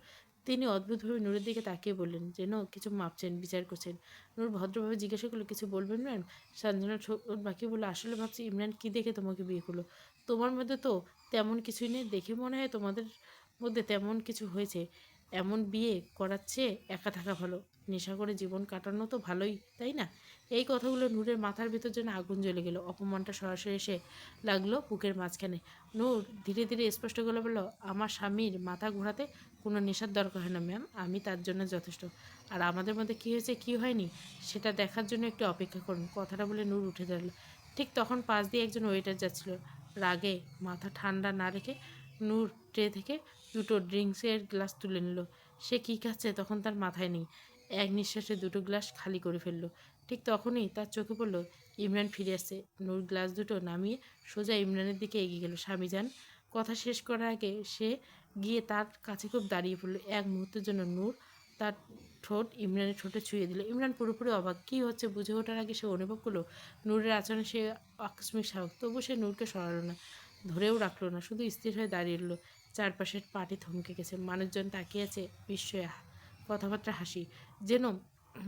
তিনি অদ্ভুতভাবে নূরের দিকে তাকিয়ে বললেন, যেন কিছু মাপছেন, বিচার করছেন। নূর ভদ্রভাবে জিজ্ঞাসা করলো, কিছু বলবেন ম্যাম? সঞ্জনা ঠোঁট বাকি বলে, আসলে ভাবছি ইমরান কী দেখে তোমাকে বিয়ে করলো। তোমার মধ্যে তো তেমন কিছুই নেই, দেখে মনে হয় তোমাদের মধ্যে তেমন কিছু হয়েছে। এমন বিয়ে করার চেয়ে একা থাকা ভালো। নেশা করে জীবন কাটানো তো ভালোই, তাই না? এই কথাগুলো নূরের মাথার ভেতর যেন আগুন জ্বলে গেল। অপমানটা সরাসরি এসে লাগলো বুকের মাঝখানে। নূর ধীরে ধীরে স্পষ্ট গলা বলল, আমার স্বামীর মাথা ঘোরাতে কোনো নেশার দরকার হয় না ম্যাম, আমি তার জন্য যথেষ্ট। আর আমাদের মধ্যে কী হয়েছে কী হয়নি সেটা দেখার জন্য একটু অপেক্ষা করুন। কথাটা বলে নূর উঠে দাঁড়ালো। ঠিক তখন পাশ দিয়ে একজন ওয়েটার যাচ্ছিল। রাগে মাথা ঠান্ডা না রেখে নূর ট্রে থেকে দুটো ড্রিঙ্কসের গ্লাস তুলে নিল। সে কী খাচ্ছে তখন তার মাথায় নেই। এক নিঃশ্বাসে দুটো গ্লাস খালি করে ফেললো। ঠিক তখনই তার চোখে পড়ল ইমরান ফিরে আসছে। নূর গ্লাস দুটো নামিয়ে সোজা ইমরানের দিকে এগিয়ে গেল। স্বামী যান। কথা শেষ করার আগে সে গিয়ে তার কাছে খুব দাঁড়িয়ে পড়ল। এক মুহূর্তের জন্য নূর তার ঠোঁট ইমরানের ঠোঁটে ছুঁয়ে দিল। ইমরান পুরোপুরি অবাক। কী হচ্ছে বুঝে ওঠার আগে সে অনুভব করলো নূরের আচরণে সে আকস্মিক সাহস। তবু সে নূরকে সরালো না, ধরেও রাখলো না, শুধু স্থির হয়ে দাঁড়িয়ে রইল। চারপাশের পাটি থমকে গেছে, মানুষজন তাকিয়ে আছে বিস্ময়ে, কথাবার্তা, হাসি, যেন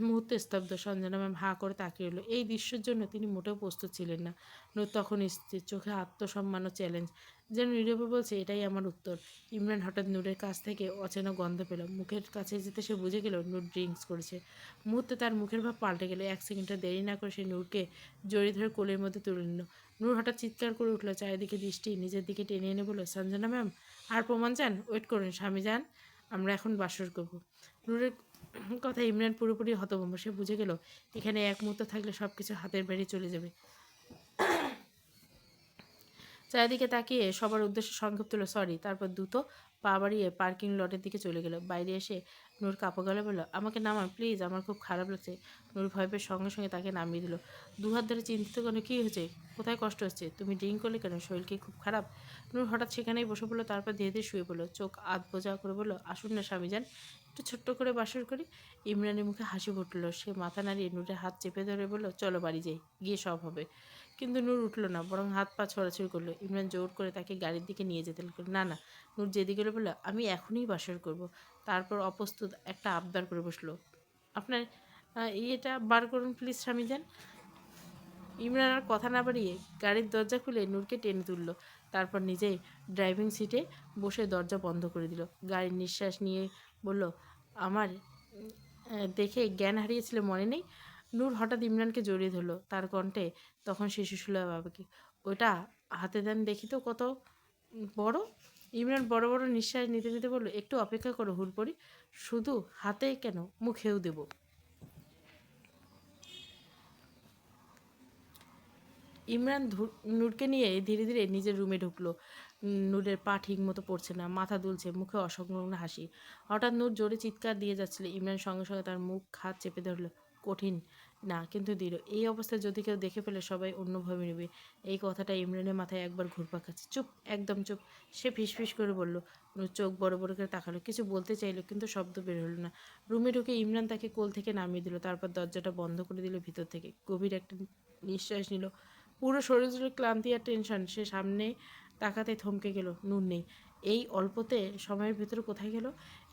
মুহূর্তে স্তব্ধ। সঞ্জনা ম্যাম হাঁ করে তাকিয়ে রইল। এই দৃশ্যের জন্য তিনি মোটেও প্রস্তুত ছিলেন না। নূর তখন স্থির, চোখে আত্মসম্মান ও চ্যালেঞ্জ, যেন নীরবে বলছে, এটাই আমার উত্তর। ইমরান হঠাৎ নূরের কাছ থেকে অচেনা গন্ধ পেল। মুখের কাছে যেতে সে বুঝে গেল নূর ড্রিঙ্কস করেছে। মুহূর্তে তার মুখের ভাব পাল্টে গেল। এক সেকেন্ডটা দেরি না করে সে নূরকে জড়িয়ে ধরে কোলের মধ্যে তুলে নিল। নূর হঠাৎ চিৎকার করে উঠল, চারিদিকে দৃষ্টি নিজের দিকে টেনে এনে বলল, সঞ্জনা ম্যাম, আর প্রমাণ চান? ওয়েট করুন স্বামী যান, আমরা এখন বাসর করব। নূরের কথা ইমরান পুরোপুরি হতভম্ব। সে বুঝে গেল এখানে এক মুহূর্ত থাকলে সব কিছু হাতের বাইরে চলে যাবে। চারিদিকে তাকিয়ে সবার উদ্দেশ্যে সংক্ষেপ তুলো, সরি, তারপর দ্রুত পা বাড়িয়ে পার্কিং লটের দিকে চলে গেল। বাইরে এসে নূর কাপা গলায় বলল, আমাকে নামান প্লিজ, আমার খুব খারাপ লাগছে। নূর ভয় পেয়ে সঙ্গে সঙ্গে তাকে নামিয়ে দিল। দুহাত ধরে চিন্তিত কেন, কী হয়েছে, কোথায় কষ্ট হচ্ছে, তুমি ড্রিঙ্ক করলে কেন, শরীর কি খুব খারাপ? নূর হঠাৎ সেখানেই বসে পড়লো, তারপর ধীরে ধীরে শুয়ে পড়লো। চোখ আধ বোঝা করে বলল, আসুন না স্বামীজান, একটু ছোট্ট করে বাসর করি। ইমরানের মুখে হাসি ফুটল। সে মাথা নাড়িয়ে নূরের হাত চেপে ধরে বলল, চলো বাড়ি যাই, গিয়ে সব হবে। কিন্তু নূর উঠল না, বরং হাত পা ছড়াছড়ি করলো। ইমরান জোর করে তাকে গাড়ির দিকে নিয়ে যেতে লাগলো। না না, নূর যেদিকে বলল, আমি এখনই বাসর করব। তারপর অপ্রস্তুত একটা আবদার করে বসলো, আপনার ইয়েটা বার করুন প্লিজ স্বামীজান। ইমরান আর কথা না বাড়িয়ে গাড়ির দরজা খুলে নূরকে টেনে তুলল। তারপর নিজেই ড্রাইভিং সিটে বসে দরজা বন্ধ করে দিল। গাড়ির নিঃশ্বাস নিয়ে বলল, আমার দেখে জ্ঞান হারিয়েছিল মনে নেই? নূর হঠাৎ ইমরানকে জড়িয়ে ধরল। তার কণ্ঠে তখন শিশুসুলভ বাবাকে, ওটা হাতে দেন দেখি তো কত বড়। ইমরান বড় বড় নিঃশ্বাস নিতে নিতে বলল, একটু অপেক্ষা করো হুড়পড়ি, শুধু হাতে কেন, মুখেও দেব। ইমরান নূরকে নিয়ে ধীরে ধীরে নিজের রুমে ঢুকলো। নূরের পা ঠিক মতো পড়ছে না, মাথা দুলছে, মুখে অসংলগ্ন হাসি। হঠাৎ নূর জোরে চিৎকার দিয়ে যাচ্ছিল। ইমরান সঙ্গে সঙ্গে তার মুখ হাত চেপে ধরল। কঠিন না কিন্তু দৃঢ়। এই অবস্থায় যদি কেউ দেখে ফেলে সবাই অন্যভাবে নেবে। এই কথাটা ইমরানের মাথায় একবার ঘুরপাক খাচ্ছে। চুপ, একদম চুপ, সে ফিসফিস করে বলল। নূর চোখ বড় বড় করে তাকালো, কিছু বলতে চাইলো কিন্তু শব্দ বের হলো না। রুমে ঢুকে ইমরান তাকে কোল থেকে নামিয়ে দিল, তারপর দরজাটা বন্ধ করে দিল ভিতর থেকে। গভীর একটা নিঃশ্বাস নিল। পুরো শরীর জুড়ে ক্লান্তি আর টেনশন। সে সামনে তাকাতে থমকে গেল, নূর নেই। এই অল্পতে সময়ের ভিতরে কোথায় গেল?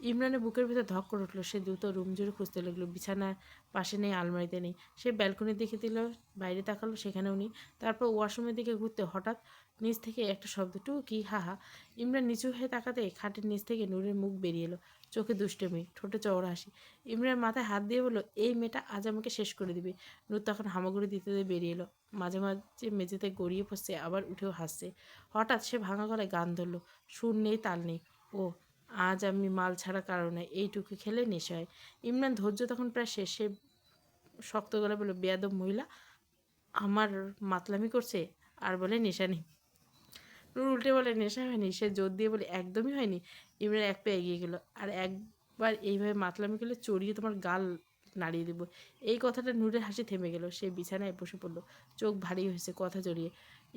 ইমরানের বুকের ভিতর ধক করে উঠলো। সে দ্রুত রুম জুড়ে খুঁজতে লাগলো। বিছানার পাশে নেই, আলমারিতে নেই। সে ব্যালকনির দিকে দিল, বাইরে তাকালো, সেখানেও নেই। তারপর ওয়াশরুমের দিকে ঘুরতে হঠাৎ নিচ থেকে একটা শব্দ, টু কি, হা হা। ইমরান নিচু হয়ে তাকাতে খাটের নিচ থেকে নূরের মুখ বেরিয়ে এলো। চোখে দুষ্টমি, ঠোঁটে চওড়া হাসি। ইমরান মাথায় হাত দিয়ে বলল, এই মেয়েটা আজ আমাকে শেষ করে দিবে। নূর তখন হামাগুড়ি দিতে দিয়ে বেরিয়ে এলো। মাঝে মাঝে মেঝেতে গড়িয়ে পড়ছে, আবার উঠেও হাসছে। হঠাৎ সে ভাঙা গলায় গান ধরলো, সুর নেই, তাল নেই। ও আজ আমি মাল ছাড়া কারণে এইটুকু খেলে নেশা হয়। ইমরান ধৈর্য তখন প্রায় শেষ। সে শক্ত গলায় বলল, বেয়াদব মহিলা, আমার মাতলামি করছে আর বলে নেশা নেই। নূর উল্টে বলে, নেশা হয়নি। সে জোর দিয়ে বলে, একদমই হয়নি। ইমরান এক পা এগিয়ে গেল, আর একবার এইভাবে মাতলামি করলে চড়িয়ে তোমার গাল নাড়িয়ে দেবো। এই কথাটা নূরের হাসি থেমে গেল। সে বিছানায় বসে পড়লো, চোখ ভারী হয়েছে, কথা জড়িয়ে।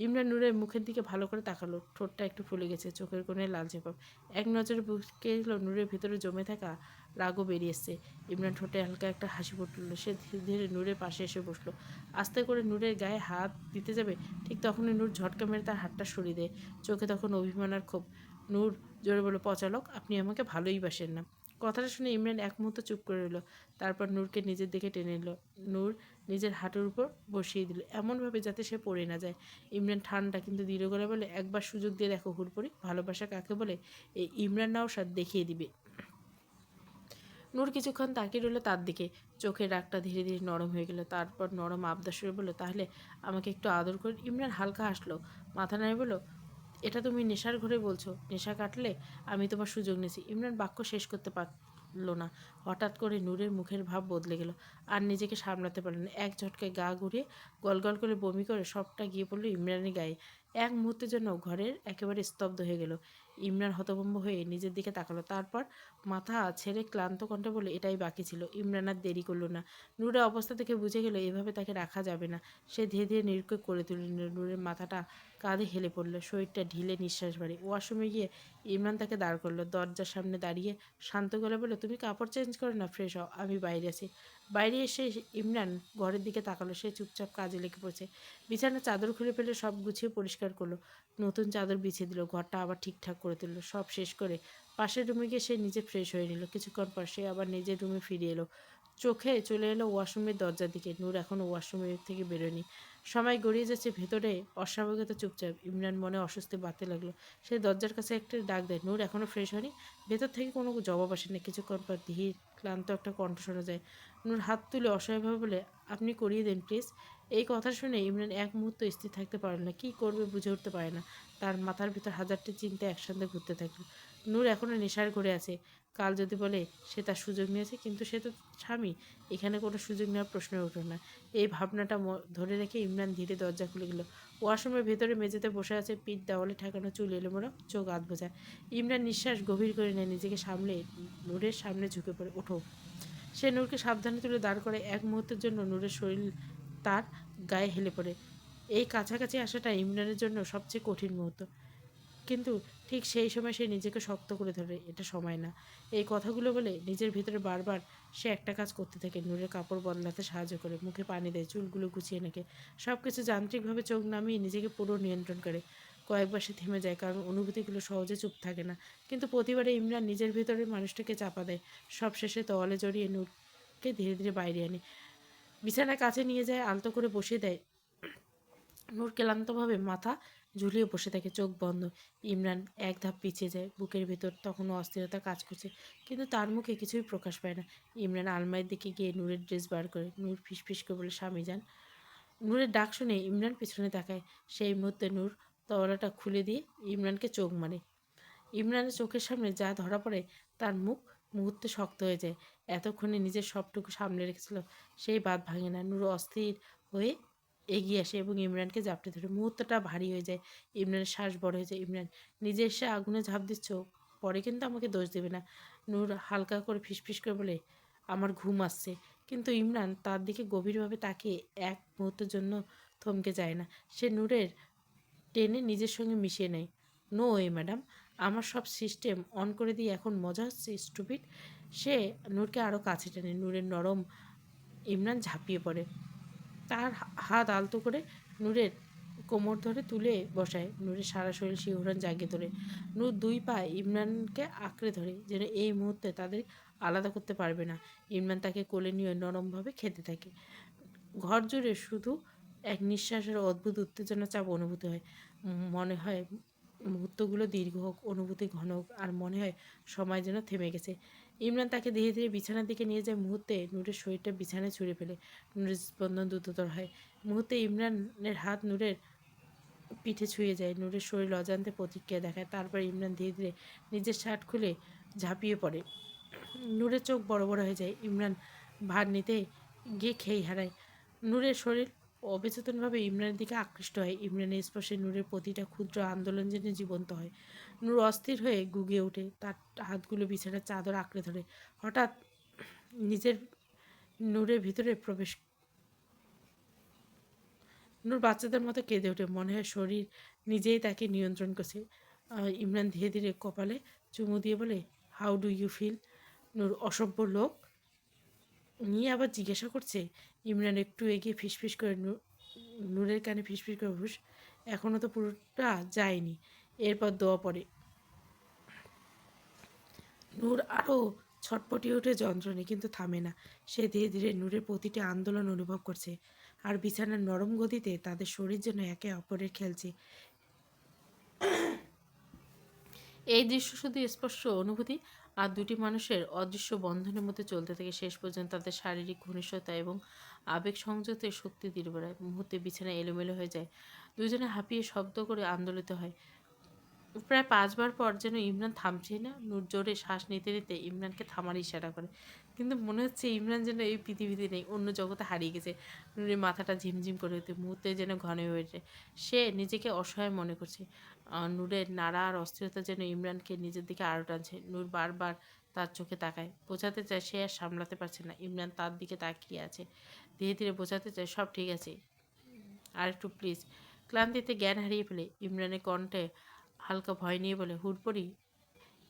ইমরান নূরের মুখের দিকে ভালো করে তাকালো। ঠোঁটটা একটু ফুলে গেছে, চোখের কোণে লালচে ভাব। এক নজরে বুকে এলো, নূরের ভিতরে জমে থাকা রাগও বেরিয়ে এসছে। ইমরান ঠোঁটে হালকা একটা হাসি ফুটল। সে ধীরে ধীরে নূরের পাশে এসে বসলো। আস্তে করে নূরের গায়ে হাত দিতে যাবে, ঠিক তখনই নূর ঝটকা মেরে তার হাতটা সরিয়ে দেয়। চোখে তখন অভিমান আর ক্ষোভ। নূর জোরে বলল, পচালক, আপনি আমাকে ভালোই বাসেন না। কথাটা শুনে ইমরান এক মুহূর্ত চুপ করে রইল। তারপর নূরকে নিজের দিকে টেনে নিল। নূর নিজের হাঁটুর উপর বসিয়ে দিল, এমনভাবে যাতে সে পড়ে না যায়। ইমরান ঠান্ডা কিন্তু দৃঢ় গলায় বলে, একবার সুযোগ দিয়ে দেখো হুড়পড়ি, ভালোবাসা কাকে বলে এই ইমরান নওশাদ দেখিয়ে দিবে। নূর কিছুক্ষণ তাকিয়ে রইল তার দিকে। চোখের রাগটা ধীরে ধীরে নরম হয়ে গেল। তারপর নরম আবদার সুরে বলল, তাহলে আমাকে একটু আদর করুন। ইমরান হালকা হাসলো, মাথা নাড়িয়ে বলল, এটা তুমি নেশার ঘরে বলছো? নেশা কাটলে আমি তোমার সুযোগ নিয়েছি। ইমরান বাক্য শেষ করতে পারলো না। হঠাৎ করে নূরের মুখের ভাব বদলে গেল। আর নিজেকে সামলাতে পারল না। এক ঝটকায় গা ঘুরিয়ে গলগল করে বমি করে সবটা গিয়ে পড়লো ইমরানের গায়ে। এক মুহূর্তের জন্য ঘরের একেবারে স্তব্ধ হয়ে গেল। ইমরান হতভম্ব হয়ে নিজের দিকে তাকালো। তারপর মাথা ছেড়ে ক্লান্ত কণ্ঠে বলে, এটাই বাকি ছিল। ইমরান আর দেরি করলো না। নূরের অবস্থা থেকে বুঝে গেল এভাবে তাকে রাখা যাবে না। সে ধীরে ধীরে নিরুক্ষেপ করে তুলল। নূরের মাথাটা কাঁধে হেলে পড়ল, শরীরটা ঢিলে, নিঃশ্বাস ভারী। ওয়াশরুমে গিয়ে ইমরান তাকে দাঁড় করলো। দরজার সামনে দাঁড়িয়ে শান্ত গলায় বলল, তুমি কাপড় চেঞ্জ করো না, ফ্রেশ হও, আমি বাইরে আছি। বাইরে এসে ইমরান ঘরের দিকে তাকালো। সে চুপচাপ কাজে লেগে পড়েছে। বিছানার চাদর খুলে ফেলে সব গুছিয়ে পরিষ্কার করলো। নতুন চাদর বিছিয়ে দিল, ঘরটা আবার ঠিকঠাক করে তুললো। সব শেষ করে পাশের রুমে গিয়ে সে নিজে ফ্রেশ হয়ে নিল। কিছুক্ষণ পর সে আবার নিজের রুমে ফিরে এলো। চোখে চলে এলো ওয়াশরুমের দরজার দিকে। নূর এখনও ওয়াশরুমের থেকে বেরোয়নি। সময় গড়িয়ে যাচ্ছে, ভেতরে অস্বাভাবিকতা চুপচাপ। ইমরান মনে অস্বস্তি বাড়তে লাগলো। সে দরজার কাছে একটা ডাক দেয়, নূর এখনও ফ্রেশ হয়নি? ভেতর থেকে কোনো জবাব আসে না। কিছুক্ষণ পর ধীর ক্লান্ত একটা কণ্ঠ শোনা যায়। নূর হাত তুলে অসহায়ভাবে বলে, আপনি করিয়ে দেন প্লিজ। এই কথা শুনে ইমরান এক মুহূর্ত স্থির থাকতে পারে না। কী করবে বুঝে উঠতে পারে না। তার মাথার ভিতর হাজারটি চিন্তা একসঙ্গে ঘুরতে থাকলো। নূর এখনও নেশার ঘরে আছে। কাল যদি বলে সে তার সুযোগ নিয়েছে, কিন্তু সে তো স্বামী, এখানে কোনো সুযোগ নেওয়ার প্রশ্ন উঠল না। এই ভাবনাটা ধরে রেখে ইমরান ধীরে দরজা খুলে গেল। ওয়াশরুমের ভেতরে মেঝেতে বসে আছে, পিঠ দেওয়ালে ঠেকানো, চুল এলোমেলো, চোখ আধ বোঝা। ইমরান নিঃশ্বাস গভীর করে নেয়, নিজেকে সামলে নূরের সামনে ঝুঁকে পড়ে। ওঠো। সে নূরকে সাবধানে তুলে দাঁড় করে। এক মুহূর্তের জন্য নূরের শরীর তার গায়ে হেলে পড়ে। এই কাছাকাছি আসাটা ইমরানের জন্য সবচেয়ে কঠিন মুহূর্ত। কিন্তু ঠিক সেই সময় সে নিজেকে শক্ত করে ধরে, এটা সময় না। এই কথাগুলো বলে নিজের ভিতরে বারবার সে একটা কাজ করতে থাকে। নূরের কাপড় বদলাতে সাহায্য করে, মুখে পানি দেয়, চুলগুলো গুছিয়ে নাকে, সব কিছু যান্ত্রিকভাবে চোখ নামিয়ে নিজেকে পুরো নিয়ন্ত্রণ করে। কয়েকবার সে থেমে যায়, কারণ অনুভূতিগুলো সহজে চুপ থাকে না। কিন্তু প্রতিবারে ইমরান নিজের ভিতরে মানুষটাকে চাপা দেয়। সব শেষে তোয়ালে জড়িয়ে নূরকে ধীরে ধীরে বাইরে আনে, বিছানার কাছে নিয়ে যায়, আলতো করে বসিয়ে দেয়। নূর ক্লান্তভাবে মাথা ঝুলিয়ে বসে থাকে, চোখ বন্ধ। ইমরান এক ধাপ পিছিয়ে যায়, বুকের ভেতর তখনও অস্থিরতা কাজ করছে, কিন্তু তার মুখে কিছুই প্রকাশ পায় না। ইমরান আলমারির দিকে গিয়ে নূরের ড্রেস বার করে। নূর ফিসফিস করে বলে, স্বামী যান। নূরের ডাক শুনে ইমরান পিছনে তাকায়। সেই মুহূর্তে নূর তওয়ালাটা খুলে দিয়ে ইমরানকে চোখ মারে। ইমরানের চোখের সামনে যা ধরা পড়ে, তার মুখ মুহূর্তে শক্ত হয়ে যায়। এতক্ষণে নিজের সবটুকু সামলে রেখেছিল, সেই বাঁধ ভাঙে না। নূর অস্থির হয়ে এগিয়ে আসে এবং ইমরানকে জাপটে ধরে। মুহূর্তটা ভারী হয়ে যায়, ইমরানের শ্বাস বড় হয়ে যায়। ইমরান, নিজে এসে আগুনে ঝাঁপ দিচ্ছ, পরে কিন্তু আমাকে দোষ দেবে না। নূর হালকা করে ফিসফিস করে বলে, আমার ঘুম আসছে। কিন্তু ইমরান তার দিকে গভীরভাবে তাকিয়ে এক মুহূর্তের জন্য থমকে যায় না। সে নূরের টেনে নিজের সঙ্গে মিশিয়ে নেয়। নো ওয়ে ম্যাডাম, আমার সব সিস্টেম অন করে দিয়ে এখন মজা হচ্ছে, স্টুপিড। সে নূরকে আরও কাছে টেনে। নূরের নরম ইমরান ঝাঁপিয়ে পড়ে, তার হাত আলতো করে নূরের কোমর ধরে তুলে বসায়। নূরের সারা শরীর শিহরণ জাগিয়ে তোলে। নূর দুই পা ইমরানকে আঁকড়ে ধরে, যেন এই মুহূর্তে তাদের আলাদা করতে পারবে না। ইমরান তাকে কোলে নিয়ে নরমভাবে খেতে থাকে। ঘর জুড়ে শুধু এক নিঃশ্বাসের অদ্ভুত উত্তেজনা চাপ অনুভূতি হয়। মনে হয় মুহূর্তগুলো দীর্ঘ হোক, অনুভূতি ঘন হোক, আর মনে হয় সময় যেন থেমে গেছে। ইমরান তাকে ধীরে ধীরে বিছানার দিকে নিয়ে যায়। মুহূর্তে নূরের শরীরটা বিছানায় ছুঁড়ে ফেলে। নূরের স্পন্দন দ্রুততর হয়। মুহূর্তে ইমরানের হাত নূরের পিঠে ছুঁয়ে যায়। নূরের শরীর অজান্তে প্রতিক্রিয়া দেখায়। তারপর ইমরান ধীরে ধীরে নিজের শার্ট খুলে ঝাঁপিয়ে পড়ে। নূরের চোখ বড় বড় হয়ে যায়। ইমরান ভার নিতে গিয়ে খেই হারায়। নূরের শরীর অবচেতনভাবে ইমরানের দিকে আকৃষ্ট হয়। ইমরানের স্পর্শে নূরের প্রতিটা ক্ষুদ্র আন্দোলন যেন জীবন্ত হয়। নূর অস্থির হয়ে গুগিয়ে ওঠে, তার হাতগুলো বিছানার চাদর আঁকড়ে ধরে। হঠাৎ নিজের নূরের ভিতরে প্রবেশ। নূর বাচ্চাদের মতো কেঁদে ওঠে, মনে হয় শরীর নিজেই তাকে নিয়ন্ত্রণ করছে। ইমরান ধীরে ধীরে কপালে চুমু দিয়ে বলে, হাউ ডু ইউ ফিল? নূর, অসভ্য লোক, নিয়ে আবার জিজ্ঞাসা করছে। ইমরান একটু এগিয়ে ফিসফিস করে নূরের কানে ফিসফিস করে, হুস, এখনও তো পুরোটা যায়নি। এরপর দোয়া পড়ে। নূর আরও ছটপটিয়ে ওঠে যন্ত্রণে, কিন্তু থামে না। সে ধীরে ধীরে নূরের প্রতিটি আন্দোলন অনুভব করছে, আর বিছানার নরম গতিতে তাদের শরীর যেন একে অপরের খেলছে। এই দৃশ্য শুধু স্পর্শ অনুভূতি আর দুটি মানুষের অদৃশ্য বন্ধনের মধ্যে চলতে থাকে। শেষ পর্যন্ত তাদের শারীরিক ঘনিষ্ঠতা এবং আবেগ সংযতে শক্তি দিয়ে বেড়ায়। মুহূর্তে বিছানা এলোমেলো হয়ে যায়, দুজনে হাঁপিয়ে শব্দ করে আন্দোলিত হয়। প্রায় 5 বার পর যেন ইমরান থামছেই না। নূর জোরে শ্বাস নিতে নিতে ইমরানকে থামার ইশারা করে, কিন্তু মনে হচ্ছে ইমরান যেন এই পৃথিবীতে নেই, অন্য জগতে হারিয়ে গেছে। নূরের মাথাটা ঝিমঝিম করে ওঠে, মুহূর্তে যেন ঘন হয়ে ওঠে। সে নিজেকে অসহায় মনে করছে। নূরের নাড়া আর অস্থিরতা যেন ইমরানকে নিজের দিকে আরও টানছে। নূর বারবার তার চোখে তাকায়, বোঝাতে চায় সে আর সামলাতে পারছে না। ইমরান তার দিকে তাকিয়ে আছে, ধীরে ধীরে বোঝাতে চায় সব ঠিক আছে, আর একটু প্লিজ। ক্লান্তিতে জ্ঞান হারিয়ে ফেলে ইমরানের কণ্ঠে হালকা ভয় নিয়ে বলে, হুড়পড়ি,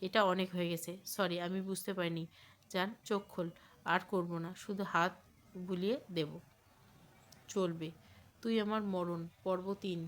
এটা অনেক হয়ে গেছে, সরি, আমি বুঝতে পারিনি। যান, চোখ খোল। আর করবো না, শুধু হাত বুলিয়ে দেব। চলবে। তুই আমার মরণ। পর্ব 3।